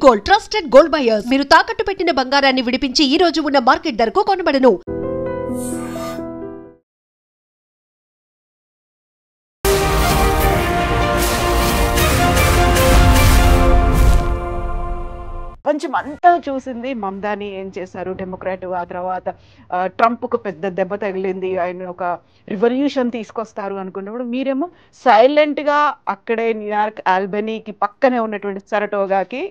Gold, trusted gold buyers. మీరు తాకట్టు పెట్టిన బంగారాన్ని విడిపించి ఈ రోజు ఉన్న మార్కెట్ ధరకు కొనబడను. ప్రపంచమంతా చూసింది మమ్దాని ఏం చేశారు డెమోక్రాట్. ఆ తర్వాత ట్రంప్కు పెద్ద దెబ్బ తగిలింది, ఆయన ఒక రివల్యూషన్ తీసుకొస్తారు అనుకున్నప్పుడు మీరేమో సైలెంట్గా అక్కడే న్యూయార్క్ ఆల్బనీకి పక్కనే ఉన్నటువంటి సరటోగాకి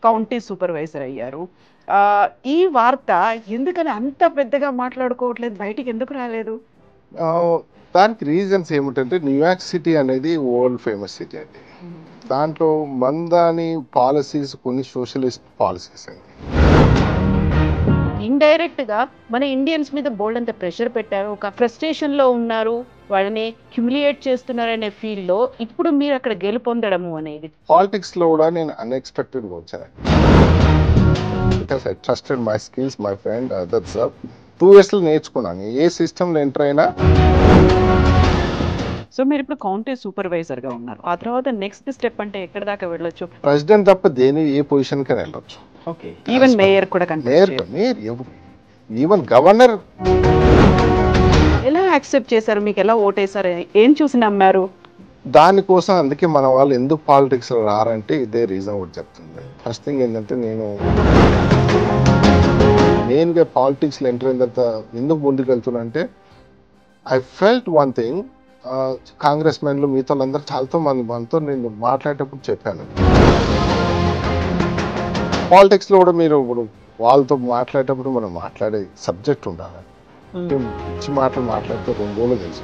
కౌంటీ సూపర్వైజర్ అయ్యారు. ఈ వార్త ఎందుకని అంత పెద్దగా మాట్లాడుకోవట్లేదు, బయటికి ఎందుకు రాలేదు? దానికి రీజన్స్ ఏమిటంటే న్యూయార్క్ సిటీ అనేది వరల్డ్ ఫేమస్ సిటీ అండి. దాంట్లో మందాని పాలసీస్ కొన్ని సోషలిస్ట్ పాలసీస్ అండి. ఇండైరెక్ట్ గా మన ఇండియన్స్ మీద బోల్డ్ అంత ప్రెషర్ పెట్టారు, ఒక ఫ్రస్ట్రేషన్ లో ఉన్నారు, వాళ్ళని హ్యూమిలియేట్ చేస్తున్నారనే ఫీల్ లో ఇప్పుడు మీరు అక్కడ గెలుపొందడము అనేది. పాలిటిక్స్ లో కూడా నేను అన్ఎక్స్పెక్టెడ్ గా వచ్చాను. Because I trusted my skills, my friend that's 2 years లో నేర్చుకున్నాను ఏ సిస్టంలో ఎంటర్ అయినా. సో మీరు ఇప్పుడు కౌంటీ సూపర్వైజర్ గా ఉన్నారు, ఆ తర్వాత నెక్స్ట్ స్టెప్ అంటే ఎక్కడ దాకా వెళ్ళొచ్చు? ప్రెసిడెంట్ తప్ప ఏ పొజిషన్ కైనా వెళ్ళొచ్చు. ఓకే, ఈవెన్ మేయర్ కూడా ఈవెన్ గవర్నర్. ఎలా యాక్సెప్ట్ చేశారు, మీకు ఎలా ఓటేశారు, ఏం చూసి నమ్మారు? దానికోసం అందుకే మన వాళ్ళు ఎందుకు పాలిటిక్స్ లో రారంటే ఇదే రీజన్ ఒకటి చెప్తుంది. ఫస్ట్ థింగ్ ఏంటంటే నేనుగా పాలిటిక్స్ లో ఎంటర్ అయిన తర్వాత ఎందుకు ముందుకు వెళ్తున్నా అంటే I felt one thing. Congress మెన్లు మిగతా వాళ్ళందరూ చాలా మంది మనతో నేను మాట్లాడేటప్పుడు చెప్పాను, పాలిటిక్స్ లో కూడా మీరు ఇప్పుడు వాళ్ళతో మాట్లాడేటప్పుడు మనం మాట్లాడే సబ్జెక్ట్ ఉండాలి. మంచి మాటలు మాట్లాడితే 2 రోజులు తెలుసు.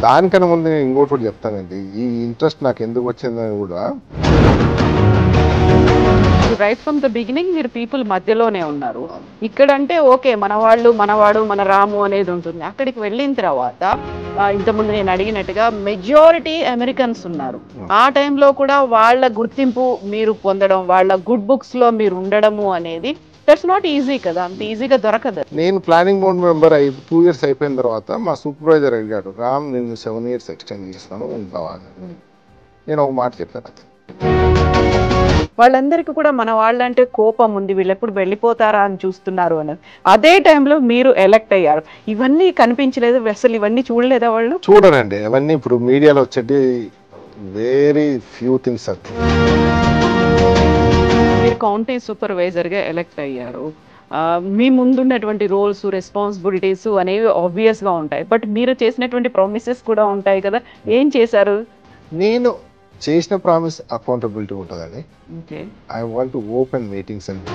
దానికన్నా ముందు నేను ఇంకోటి కూడా చెప్తానండి, ఈ ఇంట్రెస్ట్ నాకు ఎందుకు వచ్చిందని కూడా. రైట్ ఫ్రమ్ ద బిగినింగ్ మీరు పీపుల్ మధ్యలోనే ఉన్నారు. ఇక్కడంటే ఓకే, మనవాడు మన రాము అనేది ఉంటుంది. అక్కడికి వెళ్ళిన తర్వాత ఇంతకుముందు నేను అడిగినట్టుగా మెజారిటీ అమెరికన్స్ ఉన్నారు. ఆ టైంలో కూడా వాళ్ళ గుర్తింపు మీరు పొందడం, వాళ్ళ గుడ్ బుక్స్ లో మీరు ఉండడము అనేది దట్స్ నాట్ ఈజీ కదా, అంత ఈజీగా దొరకదు. నేను ప్లానింగ్ బోర్డ్ మెంబర్ 2 years అయిపోయిన తర్వాత మా సూపర్వైజర్ అడిగాడు, రామ్ నేను 7 years ఎక్స్టెండ్ చేస్తాను కావాలి. నేను ఒక మాట చెప్పాను, వాళ్ళందరికీ కూడా మన వాళ్ళంటే కోపం ఉంది, వీళ్ళు ఎప్పుడు వెళ్ళిపోతారా అని చూస్తున్నారు అన్నది. అదే టైంలో మీరు ఎలక్ట్ అయ్యారు, ఇవన్నీ కనిపించలేదు, అసలు ఇవన్నీ చూడలేదా వాళ్ళు? చూడరండి అవన్నీ, ఇప్పుడు మీడియాలో వచ్చేటి వెరీ ఫ్యూ థింగ్స్. మీరు కౌంటీ సూపర్వైజర్గా ఎలక్ట్ అయ్యారు, మీ ముందున్నటువంటి రోల్స్, రెస్పాన్సిబిలిటీస్ అనేవి ఆబ్వియస్గా ఉంటాయి, బట్ మీరు చేసినటువంటి ప్రామిసెస్ కూడా ఉంటాయి కదా, ఏం చేశారు? నేను చేసిన ప్రామిస్ అకౌంటబిలిటీ ఉంటుందండి. Okay, I want to open meetings and.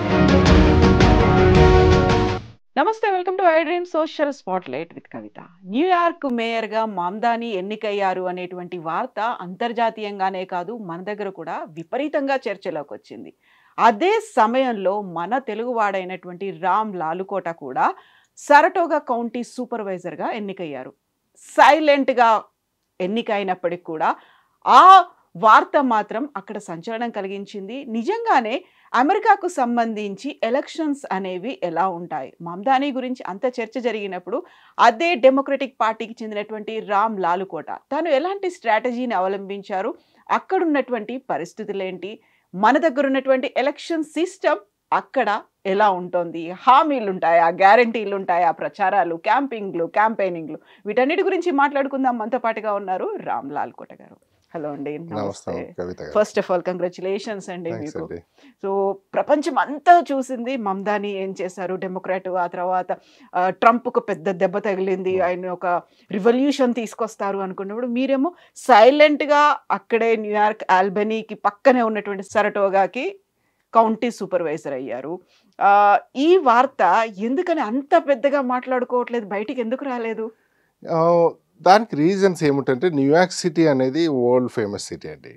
నమస్తే, welcome to I dream social spotlight with Kavitha. New York మేయర్గా మమ్దాని ఎన్నికయ్యారు అనేటువంటి వార్త అంతర్జాతీయంగానే కాదు మన దగ్గర కూడా విపరీతంగా చర్చలోకి వచ్చింది. అదే సమయంలో మన తెలుగువాడైనటువంటి రామ్ లాలుకోట కూడా సరటోగా కౌంటీ సూపర్వైజర్గా ఎన్నికయ్యారు. సైలెంట్గా ఎన్నికైనప్పటికి కూడా ఆ వార్త మాత్రం అక్కడ సంచలనం కలిగించింది. నిజంగానే అమెరికాకు సంబంధించి ఎలక్షన్స్ అనేవి ఎలా ఉంటాయి, మమ్దాని గురించి అంత చర్చ జరిగినప్పుడు అదే డెమోక్రటిక్ పార్టీకి చెందినటువంటి రామ్ లాలుకోట తను ఎలాంటి స్ట్రాటజీని అవలంబించారు, అక్కడున్నటువంటి పరిస్థితులు ఏంటి, మన దగ్గర ఉన్నటువంటి ఎలక్షన్ సిస్టమ్ అక్కడ ఎలా ఉంటుంది, హామీలు ఉంటాయా, గ్యారంటీలు ఉంటాయా, ప్రచారాలు, క్యాంపెయినింగ్లు, వీటన్నిటి గురించి మాట్లాడుకుందాం. మనతో పాటుగా ఉన్నారు రామ్ లాలుకోట గారు. హలో అండి, నమస్తే. ఫస్ట్ ఆఫ్ ఆల్ కంగ్రాచులేషన్స్ అండి మీకు. సో ప్రపంచం అంతా చూసింది మమ్దాని ఏం చేశారు డెమోక్రాట్. ఆ తర్వాత ట్రంప్కు పెద్ద దెబ్బ తగిలింది, ఆయన ఒక రివల్యూషన్ తీసుకొస్తారు అనుకున్నప్పుడు మీరేమో సైలెంట్గా అక్కడే న్యూయార్క్ ఆల్బనీకి పక్కనే ఉన్నటువంటి సరటోగాకి కౌంటీ సూపర్వైజర్ అయ్యారు. ఈ వార్త ఎందుకని అంత పెద్దగా మాట్లాడుకోవట్లేదు, బయటికి ఎందుకు రాలేదు? దానికి రీజన్స్ ఏమిటంటే న్యూయార్క్ సిటీ అనేది వరల్డ్ ఫేమస్ సిటీ అండి.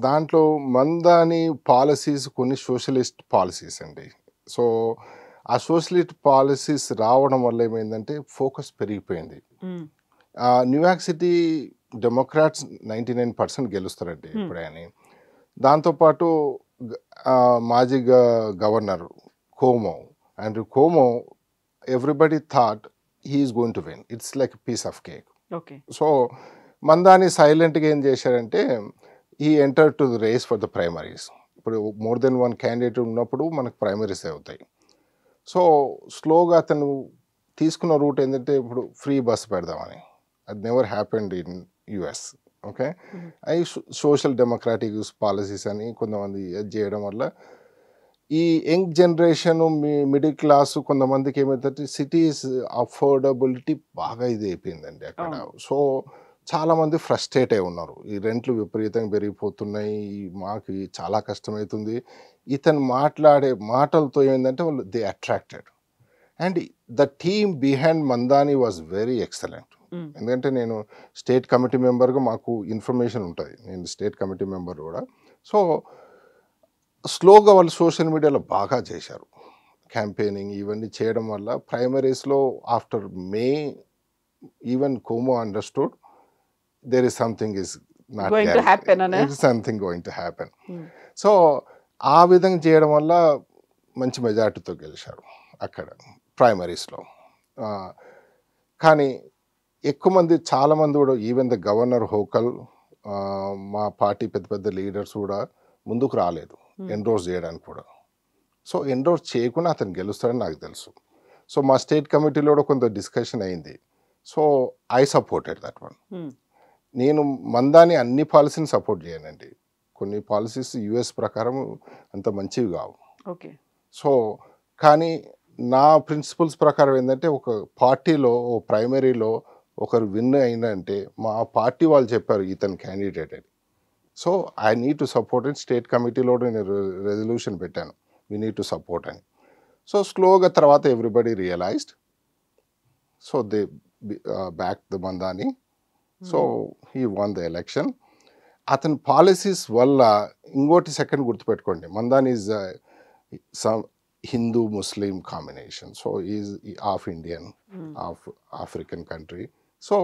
దాంట్లో మందాని పాలసీస్ కొన్ని సోషలిస్ట్ పాలసీస్ అండి. సో ఆ సోషలిస్ట్ పాలసీస్ రావడం వల్ల ఏమైందంటే ఫోకస్ పెరిగిపోయింది. న్యూయార్క్ సిటీ డెమోక్రాట్స్ 99% గెలుస్తారండి ఎప్పుడైనా. దాంతోపాటు మాజీ governor Andrew Cuomo everybody thought he is going to win. It's like a piece of cake. Okay. So Mandani silentగా ఏం చేశారంటే he entered to the race for the primaries. ఇప్పుడు more than one candidate ఉన్నప్పుడు మనకు primaries అవుతాయి. So స్లోగా అతను తీసుకున్న route ఏంటంటే ఇప్పుడు ఫ్రీ బస్ పెడదామని. అది never happened in US. Okay, అవి సోషల్ డెమోక్రాటిక్ పాలసీస్ అని కొంతమంది అది చేయడం వల్ల ఈ యంగ్ జనరేషన్ మిడిల్ క్లాస్ కొంతమందికి ఏమైందంటే సిటీస్ అఫోర్డబిలిటీ బాగా ఇది అయిపోయిందండి అక్కడ. సో చాలామంది ఫ్రస్ట్రేట్ అయి ఉన్నారు. ఈ రెంట్లు విపరీతంగా పెరిగిపోతున్నాయి, మాకు చాలా కష్టమవుతుంది. ఇతను మాట్లాడే మాటలతో ఏంటంటే వాళ్ళు they attracted. And the team behind Mamdani was very excellent. ఎందుకంటే నేను స్టేట్ కమిటీ మెంబర్గా మాకు ఇన్ఫర్మేషన్ ఉంటుంది, నేను స్టేట్ కమిటీ మెంబర్ కూడా. సో స్లోగా వాళ్ళు సోషల్ మీడియాలో బాగా చేశారు క్యాంపెయినింగ్ ఇవన్నీ చేయడం వల్ల ప్రైమరీస్లో after May even Cuomo understood there is something is not something going to happen. So ఆ విధంగా చేయడం వల్ల మంచి మెజార్టీతో గెలిచారు అక్కడ ప్రైమరీస్లో. కానీ ఎక్కువ మంది చాలామంది కూడా ఈవెన్ ద గవర్నర్ హోకల్ మా పార్టీ పెద్ద పెద్ద లీడర్స్ కూడా ముందుకు రాలేదు ఎన్రోస్ చేయడానికి కూడా. సో ఎన్రోస్ చేయకుండా అతను గెలుస్తాడని నాకు తెలుసు. సో మా స్టేట్ కమిటీలో కూడా కొంత డిస్కషన్ అయింది. So I supported that one. నేను మందాని అన్ని పాలసీని సపోర్ట్ చేయనండి. కొన్ని పాలసీస్ యుఎస్ ప్రకారం అంత మంచివి కావు. ఓకే. సో కానీ నా ప్రిన్సిపల్స్ ప్రకారం ఏంటంటే ఒక పార్టీలో ఓ ప్రైమరీలో ఒకరు విన్ అయినంటే మా పార్టీ వాళ్ళు చెప్పారు ఇతను క్యాండిడేట్ అని. So I need to support అని స్టేట్ కమిటీలో నేను రెజల్యూషన్ పెట్టాను, వీ నీడ్ టు సపోర్ట్ అని. సో స్లోగా తర్వాత everybody realized. So they back the Mamdani. So he won the election. అతని పాలసీస్ వల్ల ఇంకోటి సెకండ్ గుర్తుపెట్టుకోండి, Mamdani is some Hindu Muslim combination. So is of Indian of African country. So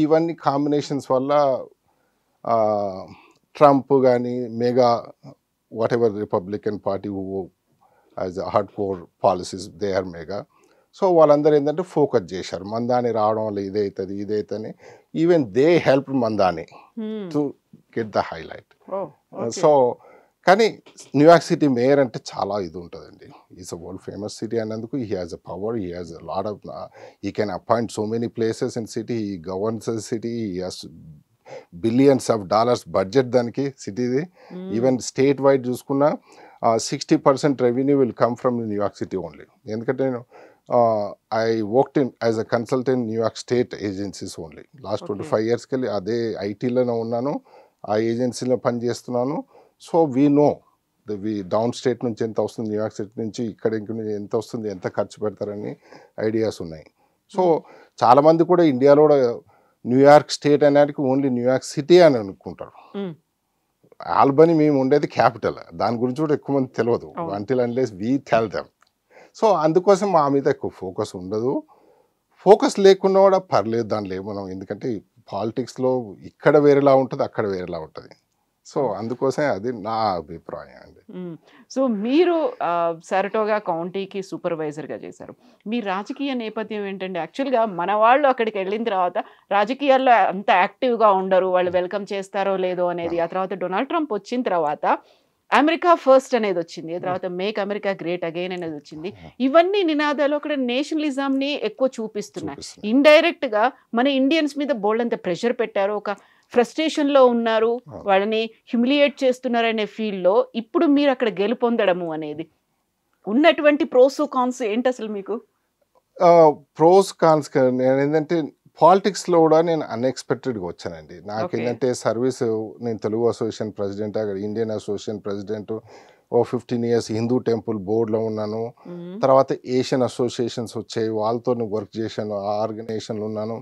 ఇవన్నీ combinations వల్ల Trump కానీ MAGA whatever Republican party who has hard core policies they are mega. So వాళ్ళందరూ ఏంటంటే focus చేశారు మందాని రావడం వల్ల ఇదైతుంది. Even they help Mamdani to get the highlight. So కానీ న్యూయార్క్ సిటీ మేయర్ అంటే చాలా ఇది ఉంటుందండి. Is a world famous city అన్నందుకు he has a power, he has a lot of he can appoint so many places in city, he governs city, he has billions of dollars budget దానికి సిటీది. Even state wide చూసుకున్నా 60% revenue will come from New York city only. ఎందుకంటే నేను I worked in as a consultant New York state agencies only. Last 25 yearsకి వెళ్ళి అదే ఐటీలోనే ఉన్నాను, ఆ ఏజెన్సీలో పనిచేస్తున్నాను. So we know down state నుంచి ఎంత వస్తుంది, న్యూయార్క్ సిటీ నుంచి ఇక్కడ నుంచి ఎంత వస్తుంది, ఎంత ఖర్చు పెడతారని ఐడియాస్ ఉన్నాయి. సో చాలామంది కూడా ఇండియాలో కూడా న్యూయార్క్ స్టేట్ అనేది ఓన్లీ న్యూయార్క్ సిటీ అని అనుకుంటారు. ఆల్బనీ మేము ఉండేది క్యాపిటల్, దాని గురించి కూడా ఎక్కువ మంది తెలియదు until unless we tell them. So అందుకోసం మా మీద ఎక్కువ ఫోకస్ ఉండదు. ఫోకస్ లేకుండా కూడా పర్లేదు దానిలో మనం, ఎందుకంటే పాలిటిక్స్లో ఇక్కడ వేరేలా ఉంటుంది, అక్కడ వేరేలా ఉంటుంది. సో అందుకోసమే అది నా అభిప్రాయం అండి. సో మీరు సరటోగా కౌంటీకి సూపర్వైజర్గా చేశారు. మీ రాజకీయ నేపథ్యం ఏంటండి? యాక్చువల్గా మన వాళ్ళు అక్కడికి వెళ్ళిన తర్వాత రాజకీయాల్లో అంత యాక్టివ్గా ఉండరు, వాళ్ళు వెల్కమ్ చేస్తారో లేదో అనేది. ఆ తర్వాత డొనాల్డ్ ట్రంప్ వచ్చిన తర్వాత అమెరికా ఫస్ట్ అనేది వచ్చింది, తర్వాత మేక్ అమెరికా గ్రేట్ అగైన్ అనేది వచ్చింది. ఇవన్నీ నినాదాలు అక్కడ నేషనలిజంని ఎక్కువ చూపిస్తున్నాయి. ఇండైరెక్ట్ గా మన ఇండియన్స్ మీద బోల్డ్ అంత ప్రెషర్ పెట్టారు, ఒక ఫ్రస్ట్రేషన్ లో ఉన్నారు, వాళ్ళని హ్యూమిలియేట్ చేస్తున్నారు అనే ఫీల్ లో ఇప్పుడు మీరు అక్కడ గెలుపొందడము అనేది ఉన్నటువంటి ప్రోస్ కాన్స్ ఏంటి అసలు మీకు? ప్రోస్ కాన్స్ నేను ఏంటంటే పాలిటిక్స్లో కూడా నేను అన్ఎక్స్పెక్టెడ్గా వచ్చానండి. నాకేంటంటే సర్వీస్, నేను తెలుగు అసోసియేషన్ ప్రెసిడెంట్, అక్కడ Indian association president, 15 years Hindu temple బోర్డులో ఉన్నాను. తర్వాత ఏషియన్ అసోసియేషన్స్ వచ్చాయి, వాళ్ళతో వర్క్ చేశాను, ఆ ఆర్గనైజేషన్లో ఉన్నాను.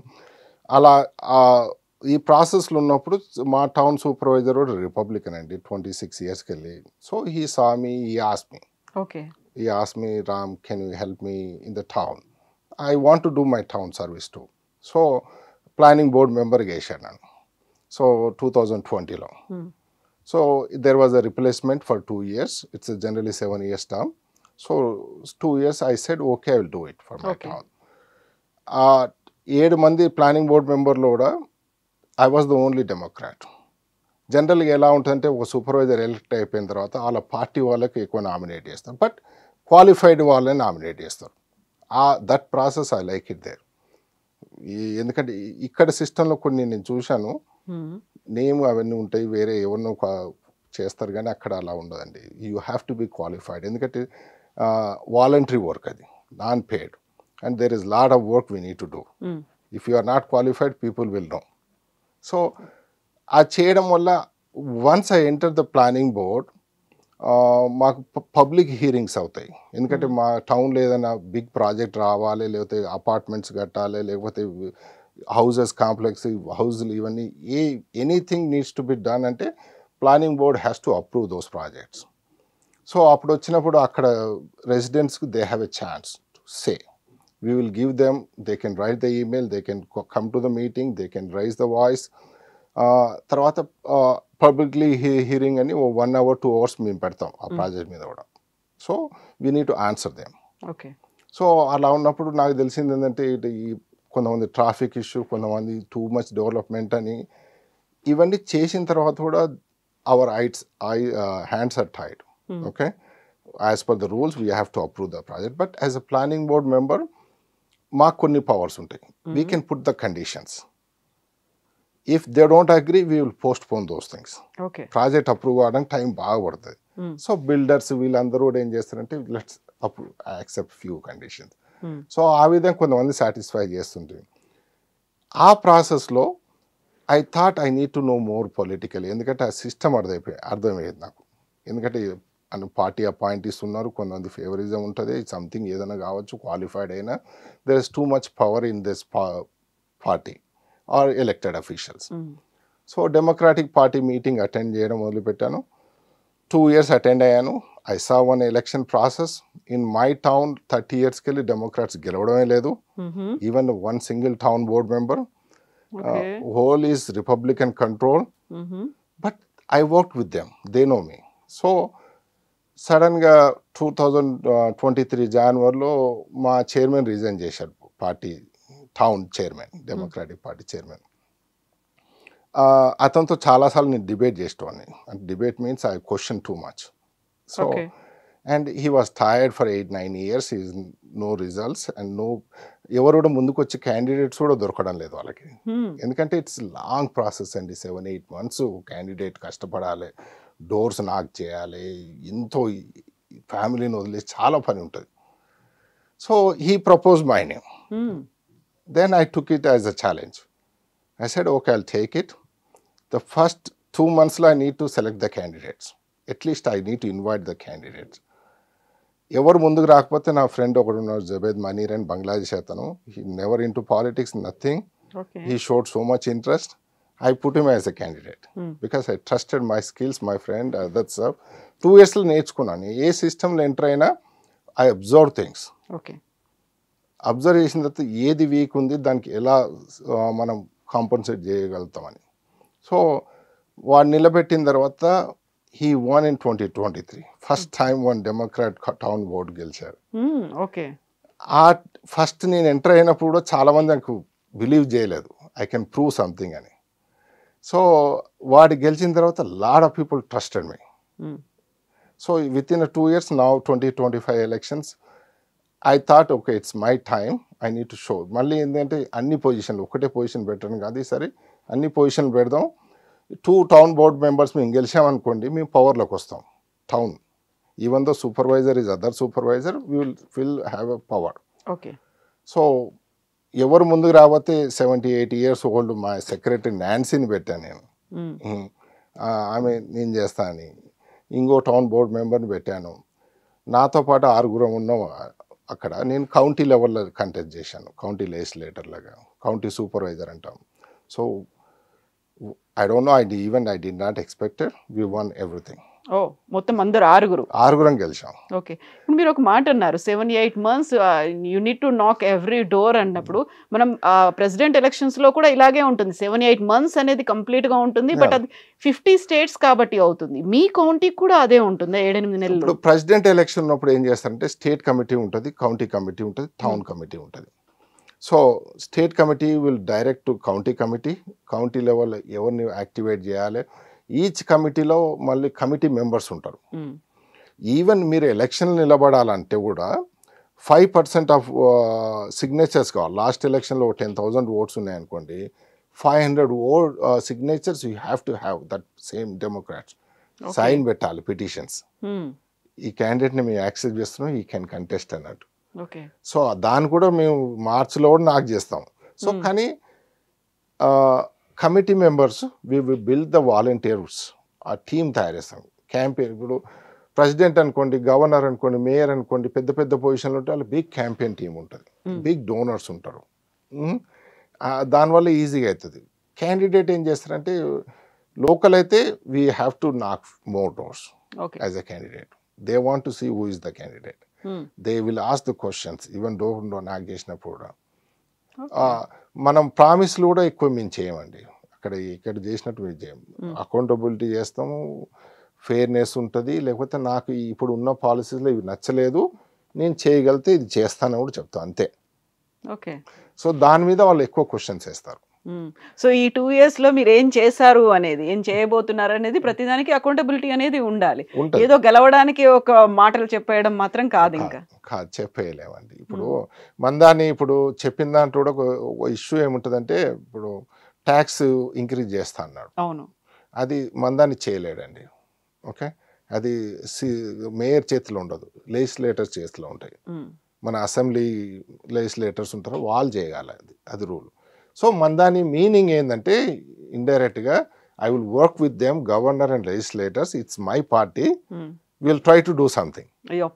అలా ఈ ప్రాసెస్లో ఉన్నప్పుడు మా టౌన్ సూపర్వైజర్ కూడా రిపబ్లికన్ అండి, 26 yearsకి వెళ్ళి. So he saw me, he asked me, Ram, can you help me in the town? I want to do my town service too. So planning board మెంబర్గా వేసాను నేను. సో 2020లో. So there was a replacement for 2 years. It's generally 7 years term. So 2 years I said okay, I will do it for my town. 7 మంది planning board మెంబర్లో కూడా I was the only Democrat. జనరల్గా ఎలా ఉంటుందంటే ఒక supervisor elect అయిపోయిన తర్వాత వాళ్ళ పార్టీ వాళ్ళకి ఎక్కువ నామినేట్ చేస్తారు, బట్ క్వాలిఫైడ్ వాళ్ళని నామినేట్ చేస్తారు. That process I like it there. ఎందుకంటే ఇక్కడ సిస్టంలో కొన్ని నేను చూశాను, నేమ్ అవన్నీ ఉంటాయి, వేరే ఎవరినో చేస్తారు, కానీ అక్కడ అలా ఉండదండి. You have to be qualified. ఎందుకంటే వాలంటరీ వర్క్, అది non paid, and there is lot of work we need to do. If you are not qualified people will know. So అది చేయడం వల్ల once I enter the planning board, మాకు public hearings అవుతాయి. ఎందుకంటే మా టౌన్లో ఏదైనా బిగ్ ప్రాజెక్ట్ రావాలి, లేకపోతే అపార్ట్మెంట్స్ కట్టాలి, లేకపోతే హౌజెస్ కాంప్లెక్స్ హౌజులు, ఇవన్నీ anything needs to be done అంటే planning board has to approve those projects. So అప్పుడు వచ్చినప్పుడు అక్కడ రెసిడెంట్స్కి they have a chance to say. We will give them, they can write the email, they can come to the meeting, they can raise the voice. తర్వాత publicly hearing అని 1 hour 2 hours మేము పెడతాం ఆ project మీద కూడా. So we need to answer them. Okay. So అలా ఉన్నప్పుడు నాకు తెలిసింది ఏంటంటే ఈ కొంతమంది ట్రాఫిక్ ఇష్యూ, కొంతమంది టూ మచ్ డెవలప్మెంట్ అని, ఇవన్నీ చేసిన తర్వాత కూడా our hands are tied. Okay, as per the rules we have to approve the project, but as a planning board member మాకు కొన్ని పవర్స్ ఉంటాయి. We can put the conditions. If they don't agree we will postpone those things. Okay. Project approve అవ్వడానికి time బాగా పడుతుంది. So builders వీళ్ళందరూ కూడా ఏం చేస్తారంటే let's approve accept few conditions. So ఆ విధంగా కొంతమంది సాటిస్ఫై చేస్తుంటుంది. ఆ ప్రాసెస్లో I thought I need to know more political, ఎందుకంటే ఆ సిస్టమ్ అర్థమయ్యేది నాకు. ఎందుకంటే పార్టీ అపాయింటీస్ ఉన్నారు, కొంతమంది ఫేవరిజం ఉంటుంది, సంథింగ్ ఏదైనా కావచ్చు, క్వాలిఫైడ్ అయినా there is too much power in this party or elected officials. So democratic party meeting attend చేయడం మొదలుపెట్టాను. 2 years అటెండ్ అయ్యాను. I saw one election process in my town. 30 years కెళ్ళి డెమోక్రాట్స్ గెలవడమే లేదు. Even one single town board member. Whole is Republican control. But I work with them, they know me. So సడన్గా 2023 జనవరిలో మా chairman resign చేశారు, party town chairman, democratic party chairman. అతనితో చాలాసార్లు నేను debate చేసేవాడిని. అంటే debate means I question too much. So and he was tired for 8-9 years. Is no results and no, ఎవరు కూడా ముందుకు వచ్చి క్యాండిడేట్స్ కూడా దొరకడం లేదు వాళ్ళకి. ఎందుకంటే ఇట్స్ లాంగ్ ప్రాసెస్ అండి, 7-8 months క్యాండిడేట్ కష్టపడాలి, డోర్స్ నాక్ చేయాలి, ఎంతో ఫ్యామిలీని వదిలేసి చాలా పని ఉంటుంది. So he propose my name. Then I took it as a challenge. I said okay, I'll take it. The first 2 monthsలో I need to select the candidates. At least I need to invite the candidates. ఎవరు ముందుకు రాకపోతే నా friend ఒకడు ఉన్నాడు, జబేద్ మనీర్ అని, బంగ్లాదేశ్ అతను. He never in to politics, nothing. He showed so much interest. I put him as a candidate because I trusted my skills, my friend, that's up. 2 yearsలో నేర్చుకున్నాను. ఏ సిస్టంలో ఎంటర్ అయినా I observe things. Okay. Observe చేసిన తర్వాత ఏది week ఉంది, దానికి ఎలా మనం కాంపన్సేట్ చేయగలుగుతామని. సో వాడు నిలబెట్టిన తర్వాత he one in 2023. First time one Democrat town board గెలిచారు. ఓకే. ఆ ఫస్ట్ నేను ఎంటర్ అయినప్పుడు కూడా చాలామంది నాకు బిలీవ్ చేయలేదు ఐ కెన్ ప్రూవ్ సంథింగ్ అని. సో వాడు గెలిచిన తర్వాత lot of people trusted me. So with in 2 years now 2025 elections I thought okay it's my time, I need to show. మళ్ళీ ఏంటంటే అన్ని పొజిషన్లు, ఒకటే పొజిషన్ పెట్టడం కాదు, సరే అన్ని పొజిషన్లు పెడదాం. 2 టౌన్ బోర్డ్ మెంబర్స్ మేము గెలిచామనుకోండి, మేము పవర్లోకి వస్తాం town. Even though supervisor is other supervisor, we will have a power. Okay. So ఎవరు ముందుకు రాబోతే 78 years old మా సెక్రటరీ నాన్సీని పెట్టాను నేను. ఆమె నేను చేస్తా అని. ఇంకో టౌన్ బోర్డ్ మెంబర్ని పెట్టాను. నాతో పాటు 6 ఉన్నాం అక్కడ. నేను కౌంటీ లెవెల్లో కంటెస్ట్ చేశాను, కౌంటీ లెజిస్లేటర్ లాగా, కౌంటీ సూపర్వైజర్ అంటాం. So I don't know, I did not expected, we won everything. Oh, మొత్తం అందరు 6 గెలిచాం. ఓకే. ఇప్పుడు మీరు ఒక మాట అన్నారు, 7-8 months యూ నీడ్ టు నాక్ ఎవ్రీ డోర్ అన్నప్పుడు, మనం ప్రెసిడెంట్ ఎలక్షన్స్ లో కూడా ఇలాగే ఉంటుంది, 7-8 months అనేది కంప్లీట్ గా ఉంటుంది. బట్ అది 50 states కాబట్టి అవుతుంది. మీ కౌంటీకి కూడా అదే ఉంటుంది 7-8 నెలలు. ఇప్పుడు ప్రెసిడెంట్ ఎలక్షన్ ఉన్నప్పుడు ఏం చేస్తారంటే స్టేట్ కమిటీ ఉంటుంది, కౌంటీ కమిటీ ఉంటుంది, టౌన్ కమిటీ ఉంటుంది. So state committee will direct to county committee. County level ఎవరిని యాక్టివేట్ చేయాలి, ఈచ్ కమిటీలో మళ్ళీ కమిటీ మెంబర్స్ ఉంటారు. ఈవెన్ మీరు ఎలక్షన్ నిలబడాలంటే కూడా 5% ఆఫ్ సిగ్నేచర్స్ కావాలి. లాస్ట్ ఎలక్షన్లో 10,000 ఓట్స్ ఉన్నాయనుకోండి, 500 signatures you have to have that same Democrats sign పెట్టాలి పిటిషన్స్. ఈ క్యాండిడేట్ని మేము యాక్సెప్ట్ చేస్తున్నాం, ఈ కెన్ కంటెస్ట్ అన్నట్టు. సో దాన్ని కూడా మేము మార్చిలో కూడా నాకు చేస్తాం. సో కానీ committee members we will build the volunteers, ఆ టీం తయారు చేస్తాం. క్యాంపెయిన్ ఇప్పుడు ప్రెసిడెంట్ అనుకోండి, గవర్నర్ అనుకోండి, మేయర్ అనుకోండి, పెద్ద పెద్ద పొజిషన్లు ఉంటే వాళ్ళు బిగ్ క్యాంపెయిన్ టీం ఉంటుంది, బిగ్ డోనర్స్ ఉంటారు. దానివల్ల ఈజీగా అవుతుంది. క్యాండిడేట్ ఏం చేస్తారంటే లోకల్ అయితే we have to knock more doors as a candidate. They want to see who is the candidate. They will ask the questions even door knock చేసినప్పుడు కూడా. మనం ప్రామిస్లు కూడా ఎక్కువ మేము చేయమండి. ఇక్కడ చేసినట్టు మేము చేయం. అకౌంటబిలిటీ చేస్తాము, ఫెయిర్నెస్ ఉంటుంది. లేకపోతే నాకు ఇప్పుడు ఉన్న పాలసీస్లో ఇవి నచ్చలేదు, నేను చేయగలిగితే ఇది చేస్తానని కూడా చెప్తాను అంతే. ఓకే. సో దాని మీద వాళ్ళు ఎక్కువ క్వశ్చన్స్ వేస్తారు. సో ఈ 2 years లో మీరు ఏం చేశారు అనేది, ఏం చేయబోతున్నారు అనేది ప్రతిదానికి అకౌంటబిలిటీ అనేది ఉండాలి. ఏదో గెలవడానికి ఒక మాటలు చెప్పేయడం మాత్రం కాదు. ఇంకా కాదు, చెప్పేయలేమండి. ఇప్పుడు మందాన్ని ఇప్పుడు చెప్పిన దాంట్లో కూడా ఒక ఇష్యూ ఏముంటుందంటే, ఇప్పుడు ట్యాక్స్ ఇంక్రీజ్ చేస్తా అన్నాడు. అవును, అది మందాన్ని చేయలేడండి. ఓకే, అది మేయర్ చేతిలో ఉండదు, లెజిస్లేటర్స్ చేతిలో ఉంటాయి. మన అసెంబ్లీ లెజిస్లేటర్స్ ఉంటారో వాళ్ళు చేయగల, అది రూల్. సో మందాని మీనింగ్ ఏంటంటే ఇండైరెక్ట్గా I will work with them, governor and legislators, it's my party, will try to do something.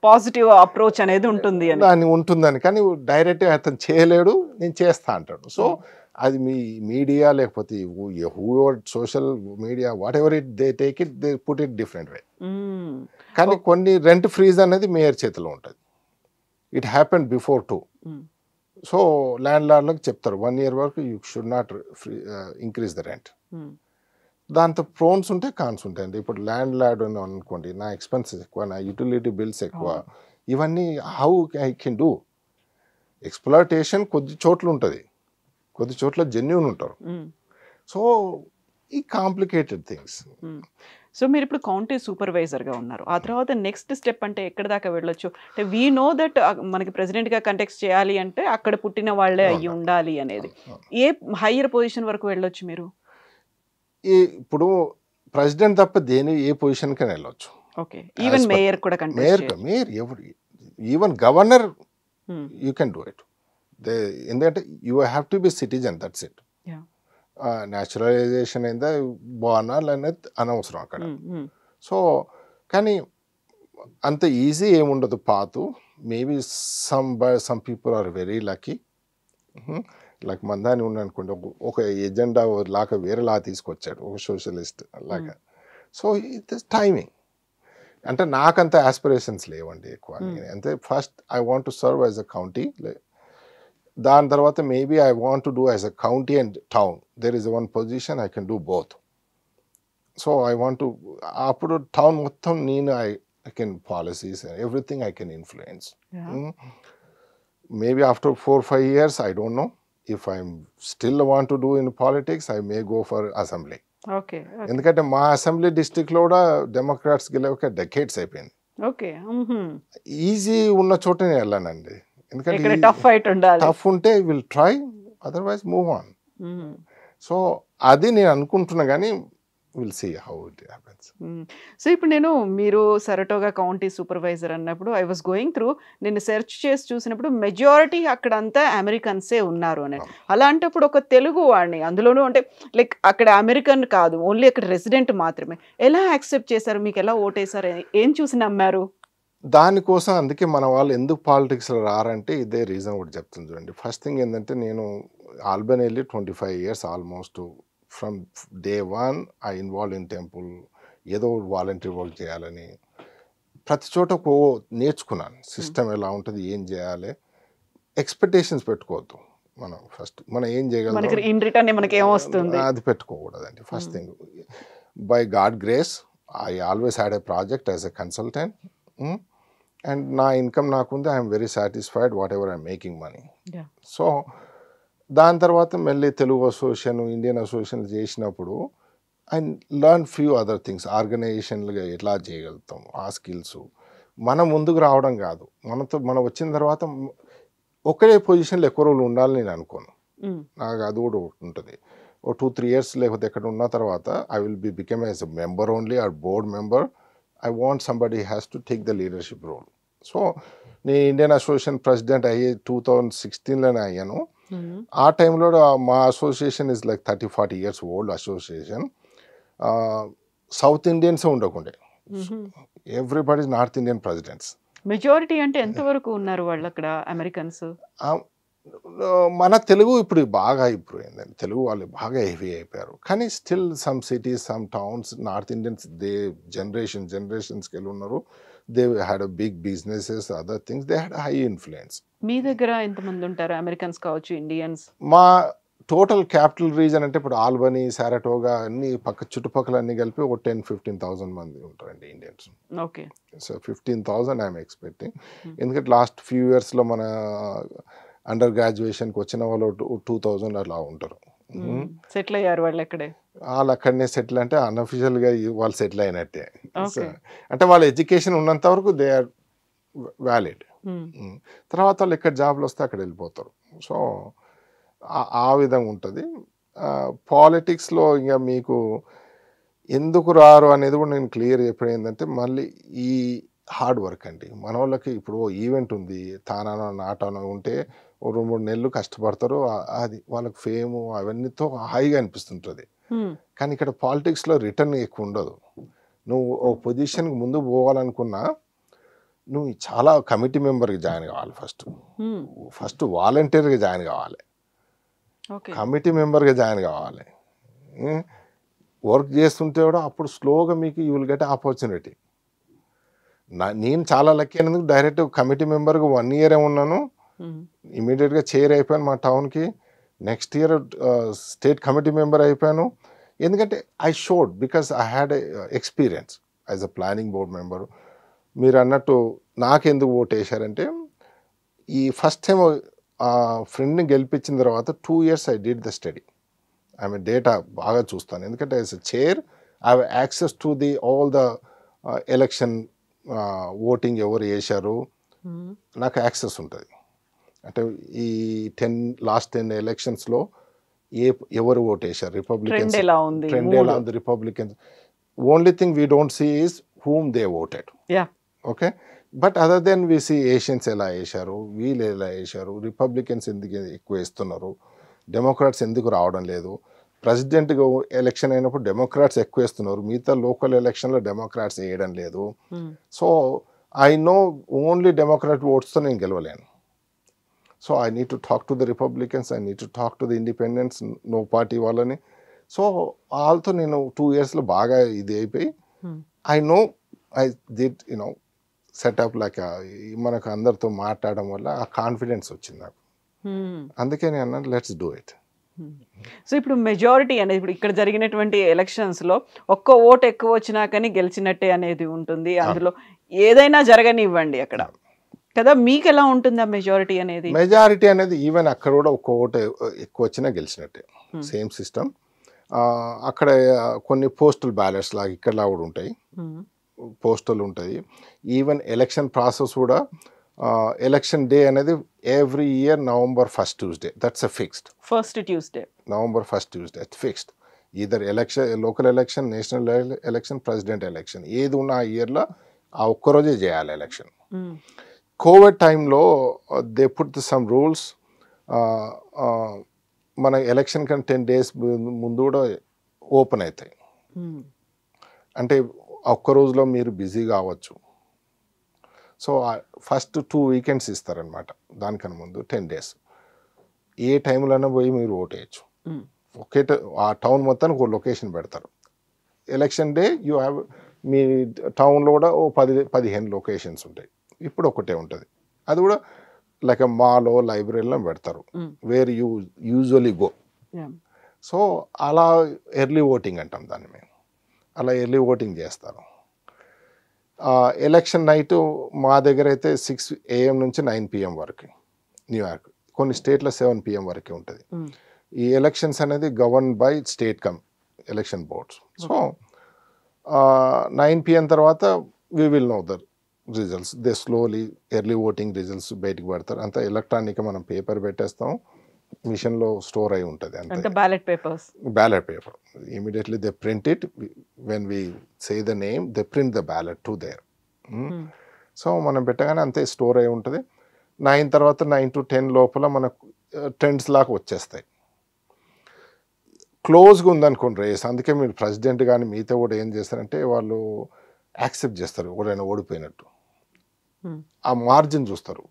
Positive approach అనేది ఉంటుంది దాన్ని ఉంటుందని. కానీ డైరెక్ట్గా అతను చేయలేడు, నేను చేస్తా అంటాడు. సో అది మీ మీడియా లేకపోతే social media whatever it they take it, they put it different way. కానీ కొన్ని రెంట్ ఫ్రీజ్ అనేది మేయర్ చేతిలో ఉంటుంది. It happen before too. So land లార్డ్లకు చెప్తారు 1 year వరకు you should not increase the rent. దాంతో ప్రోన్స్ ఉంటే కాన్స్ ఉంటాయండి. ఇప్పుడు ల్యాండ్ లార్డ్ అనుకోండి, నా ఎక్స్పెన్సెస్ ఎక్కువ, నా యూటిలిటీ బిల్స్ ఎక్కువ, ఇవన్నీ how I can do. Exploitation కొద్ది చోట్ల ఉంటుంది, కొద్ది చోట్ల జెన్యూన్ ఉంటారు. సో ఈ కాంప్లికేటెడ్ థింగ్స్. సో మీరు ఇప్పుడు కౌంటీ సూపర్వైజర్గా ఉన్నారు. ఆ తర్వాత నెక్స్ట్ స్టెప్ అంటే ఎక్కడ దాకా వెళ్ళొచ్చు? అంటే వీ నో దట్ మనకి ప్రెసిడెంట్గా కంటెక్స్ట్ చేయాలి అంటే అక్కడ పుట్టిన వాళ్ళే అయ్యి ఉండాలి అనేది. ఏ హైయర్ పొజిషన్ వరకు వెళ్ళొచ్చు మీరు? ఇప్పుడు ప్రెసిడెంట్ తప్ప ఏ పొజిషన్ కైనా వెళ్ళొచ్చు. ఓకే, ఈవెన్ మేయర్ కూడా మేయర్ ఎవరు, even governor you can do it. ఎందుకంటే you have to be citizen, that's it. Naturalization అయిందా బాగున్నారు అనేది అనవసరం అక్కడ. సో కానీ అంత ఈజీ ఏముండదు పాతు. Maybe some people are very lucky. Like Mamdani ఉన్నానుకోండి, ఒక ఎజెండా లాగా వేరే లా తీసుకొచ్చాడు, ఒక సోషలిస్ట్ లాగా. So it is timing. అంటే నాకంత ఆస్పిరేషన్స్ లేవండి ఎక్కువ. అంటే first I want to serve as a county. దాని తర్వాత maybe I want to do as a county and town. There is one position I can do both. So I want to, అప్పుడు town మొత్తం నేను I can policies and everything I can influence. Maybe after 4-5 years, I don't know. If I still want to do in politics, I may go for assembly. Okay. ఎందుకంటే మా assembly డిస్ట్రిక్ట్లో కూడా Democrats గెలవక decades అయిపోయింది. Okay, easy ఉన్న చోటనే వెళ్ళానండి. ఎందుకంటే టఫ్ ఫైట్ ఉండాలి. టఫ్ ఉంటే will try, otherwise move on. So అది నేను అనుకుంటున్నా, కానీ will see how it happens. So ఇప్పుడు మీరు సరటోగా కౌంటీ సూపర్వైజర్ అన్నప్పుడు ఐ వాస్ గోయింగ్ త్రూ, నేను సెర్చ్ చేసి చూసినప్పుడు మెజారిటీ అక్కడ అంతా అమెరికన్సే ఉన్నారు అని. అలాంటప్పుడు ఒక తెలుగు వాడిని, అందులోనూ అంటే లైక్ అక్కడ అమెరికన్ కాదు, ఓన్లీ అక్కడ రెసిడెంట్ మాత్రమే, ఎలా యాక్సెప్ట్ చేశారు? మీకు ఎలా ఓటేశారు? ఏం చూసి నమ్మారు? దానికోసం అందుకే మన వాళ్ళు ఎందుకు పాలిటిక్స్లో రారంటే ఇదే రీజన్ కూడా చెప్తుంది చూడండి. ఫస్ట్ థింగ్ ఏంటంటే, నేను ఆల్బనీ వెళ్ళి 25 years almost. From day 1 I involve in temple, ఏదో వాలంటీర్ వర్క్ చేయాలని ప్రతి చోట నేర్చుకున్నాను. సిస్టమ్ ఎలా ఉంటుంది, ఏం చేయాలి. ఎక్స్పెక్టేషన్స్ పెట్టుకోవద్దు. మనం ఫస్ట్ మనం ఏం చేయగలం అది పెట్టుకోకూడదండి. First thing, by God grace I always had a project as a consultant, and నా ఇన్కమ్ నాకుంది. I'm very satisfied whatever I'm making money. So దాని తర్వాత మళ్ళీ తెలుగు అసోసియేషన్, ఇండియన్ అసోసియేషన్ చేసినప్పుడు and learn few other things, ఆర్గనైజేషన్లుగా ఎట్లా చేయగలుగుతాం, ఆ స్కిల్స్. మనం ముందుకు రావడం కాదు, మనం వచ్చిన తర్వాత ఒకే పొజిషన్లో ఎక్కువ రోజులు ఉండాలని నేను అనుకోను. నాకు అది కూడా ఉంటుంది. ఓ 2-3 ఇయర్స్ లేకపోతే ఎక్కడ ఉన్న తర్వాత I will become as a member only or board member. I want somebody has to take the leadership role. So నేను ఇండియన్ అసోసియేషన్ ప్రెసిడెంట్ అయ్యే 2016లోనే అయ్యాను. ఆ టైంలో మా association is like 30-40 years old association. South Indians ఉండకుండే, everybody north Indian presidents. Majority అంటే ఎంతవరకు ఉన్నారు వాళ్ళు అక్కడ అమెరికన్స్? మన తెలుగు ఇప్పుడు బాగా ఇంప్రూవ్ అయిందండి, తెలుగు వాళ్ళు బాగా హెవీ అయిపోయారు. కానీ still some cities, some towns, north Indians they జనరేషన్స్కి వెళ్ళి ఉన్నారు. They had a big businesses, other things, they had high influence. మీ దగ్గర ఎంతమంది ఉంటారు అమెరికన్స్ కావచ్చు, ఇండియన్స్? మా టోటల్ క్యాపిటల్ రీజన్ అంటే ఇప్పుడు ఆల్బనీ, సారటోగా అన్ని చుట్టుపక్కల అన్ని కలిపి ఒక 10,000-15,000 మంది ఉంటారండి Indians. Okay. So 15,000 I'm expecting. ఎందుకంటే లాస్ట్ ఫ్యూ ఇయర్స్లో మన అండర్ గ్రాడ్యుయేషన్కి వచ్చిన వాళ్ళు 2,000 అలా ఉంటారు. సెటిల్ అయ్యారు వాళ్ళు ఎక్కడే? వాళ్ళు అక్కడనే సెటిల్ అంటే అన్అఫిషియల్గా వాళ్ళు సెటిల్ అయినట్టే. అంటే వాళ్ళ ఎడ్యుకేషన్ ఉన్నంత వరకు దే ఆర్ వ్యాలిడ్. తర్వాత వాళ్ళు ఎక్కడ జాబ్లు వస్తే అక్కడ వెళ్ళిపోతారు. సో ఆ విధంగా ఉంటుంది. పాలిటిక్స్లో ఇంకా మీకు ఎందుకు రారు అనేది కూడా నేను క్లియర్ చెప్పడం ఏంటంటే, మళ్ళీ ఈ హార్డ్ వర్క్ అండి. మన వాళ్ళకి ఇప్పుడు ఈవెంట్ ఉంది, తానానో నాటానో ఉంటే 2-3 నెలలు కష్టపడతారు, అది వాళ్ళకి ఫేము అవన్నీతో హాయిగా అనిపిస్తుంటుంది. కానీ ఇక్కడ పాలిటిక్స్లో రిటర్న్ ఎక్కువ ఉండదు. నువ్వు ఓ పొజిషన్కి ముందు పోవాలనుకున్నా నువ్వు చాలా కమిటీ మెంబర్కి జాయిన్ కావాలి, ఫస్ట్ వాలంటీర్గా జాయిన్ కావాలి, కమిటీ మెంబర్గా జాయిన్ కావాలి. వర్క్ చేస్తుంటే కూడా అప్పుడు స్లోగా మీకు యూ విల్ గెట్ ఆపర్చునిటీ. నేను చాలా లక్కీ అయినందుకు డైరెక్ట్ కమిటీ మెంబర్గా 1 ఇయర్ ఉన్నాను, ఇమీడియట్గా చైర్ అయిపోయాను మా టౌన్కి. Next year state committee member అయిపోయాను. ఎందుకంటే I showed because I had experience as a planning board member. మీరు అన్నట్టు నాకెందుకు ఓట్ వేశారంటే, ఈ ఫస్ట్ టైం ఫ్రెండ్ని గెలిపించిన తర్వాత 2 years I did the study. ఆమె డేటా బాగా చూస్తాను, ఎందుకంటే as a chair I have access to the all the election voting ఎవరు వేశారు నాకు యాక్సెస్ ఉంటుంది. అంటే ఈ లాస్ట్ 10 ఎలక్షన్స్లో ఎవరు ఓట్ వేశారు, రిపబ్లికన్స్ ట్రెండ్ ఎలా ఉంది, Republicans. Only thing we don't see is whom they voted. Okay, but other than we see Asians ఎలా వేశారు, వీళ్ళు ఎలా వేశారు, రిపబ్లికన్స్ ఎందుకు ఎక్కువ వేస్తున్నారు, డెమోక్రాట్స్ ఎందుకు రావడం లేదు. ప్రెసిడెంట్గా ఎలక్షన్ అయినప్పుడు డెమోక్రాట్స్ ఎక్కువ వేస్తున్నారు, మిగతా లోకల్ ఎలక్షన్లో డెమోక్రాట్స్ వేయడం లేదు. So I know only Democrat ఓట్స్తో నేను గెలవలేను. So I need to talk to the Republicans, I need to talk to the independence, no party వాళ్ళని. సో వాళ్ళతో నేను 2 ఇయర్స్లో బాగా ఇది అయిపోయి I know I did setup like మనకు అందరితో మాట్లాడడం వల్ల ఆ కాన్ఫిడెన్స్ వచ్చింది నాకు. అందుకే నేను అన్నాను లెట్స్ డూ ఇట్. సో ఇప్పుడు మెజారిటీ అనేది ఇప్పుడు ఇక్కడ జరిగినటువంటి ఎలక్షన్స్లో ఒక్క ఓటు ఎక్కువ వచ్చినా కానీ గెలిచినట్టే అనేది ఉంటుంది. అందులో ఏదైనా జరగనివ్వండి అక్కడ కదా, మీకు ఎలా ఉంటుంది ఆ మెజారిటీ అనేది? మెజారిటీ అనేది ఈవెన్ అక్కడ కూడా ఒక్క ఓటు ఎక్కువ వచ్చినా గెలిచినట్టే, సేమ్ సిస్టమ్. అక్కడ కొన్ని పోస్టల్ బ్యాలెట్స్ లాగా ఇక్కడ కూడా ఉంటాయి, పోస్టల్ ఉంటుంది. ఈవెన్ ఎలక్షన్ ప్రాసెస్ కూడా ఎలక్షన్ డే అనేది every year November 1st Tuesday, that's a fixed November 1st Tuesday, it's fixed. Either election, local election, national election, president election ఏది ఉన్నా ఆ ఇయర్లో ఆ ఒక్కరోజే చేయాలి ఎలక్షన్. కోవిడ్ టైంలో దే పుట్ సమ్ రూల్స్. మన ఎలక్షన్ కన్నా 10 days ముందు కూడా ఓపెన్ అవుతాయి. అంటే ఒక్క రోజులో మీరు బిజీ కావచ్చు. సో ఫస్ట్ 2 weekends ఇస్తారనమాట, దానికన్నా ముందు 10 days ఏ టైంలోనే పోయి మీరు ఓట్ వేయచ్చు. ఒకే ఆ టౌన్ మొత్తానికి ఒక లొకేషన్ పెడతారు. ఎలక్షన్ డే యూ హ్యావ్ మీ టౌన్లో కూడా ఓ 10-15 లొకేషన్స్ ఉంటాయి. ఇప్పుడు ఒకటే ఉంటుంది, అది కూడా లైక్ మాలో లైబ్రరీలో పెడతారు where you usually go. So అలా ఎర్లీ ఓటింగ్ అంటాం దాన్ని మేము, అలా ఎర్లీ ఓటింగ్ చేస్తారు. ఎలక్షన్ నైట్ మా దగ్గర అయితే 6 AM నుంచి 9 PM వరకు, న్యూయార్క్ కొన్ని స్టేట్లో 7 PM వరకు ఉంటుంది. ఈ ఎలక్షన్స్ అనేది govern by election boards. So 9 PM తర్వాత we will know the results. They slowly early voting results బయటకు పడతారు. అంతా ఎలక్ట్రానిక్గా మనం పేపర్ పెట్టేస్తాం, మిషన్లో స్టోర్ అయి ఉంటుంది. అంతే ballot papers, ballot paper immediately they print it. When we say the name they print the ballot to their. So మనం పెట్టగానే అంతే స్టోర్ అయి ఉంటుంది. 9 తర్వాత 9 to 10 లోపల మనకు ట్రెండ్స్ లాగా వచ్చేస్తాయి. క్లోజ్గా ఉందనుకోండి రేస్, అందుకే మీరు ప్రెసిడెంట్ కానీ మిగతా కూడా ఏం చేస్తారంటే వాళ్ళు యాక్సెప్ట్ చేస్తారు ఎవరైనా ఓడిపోయినట్టు. ఆ మార్జిన్ చూస్తారు,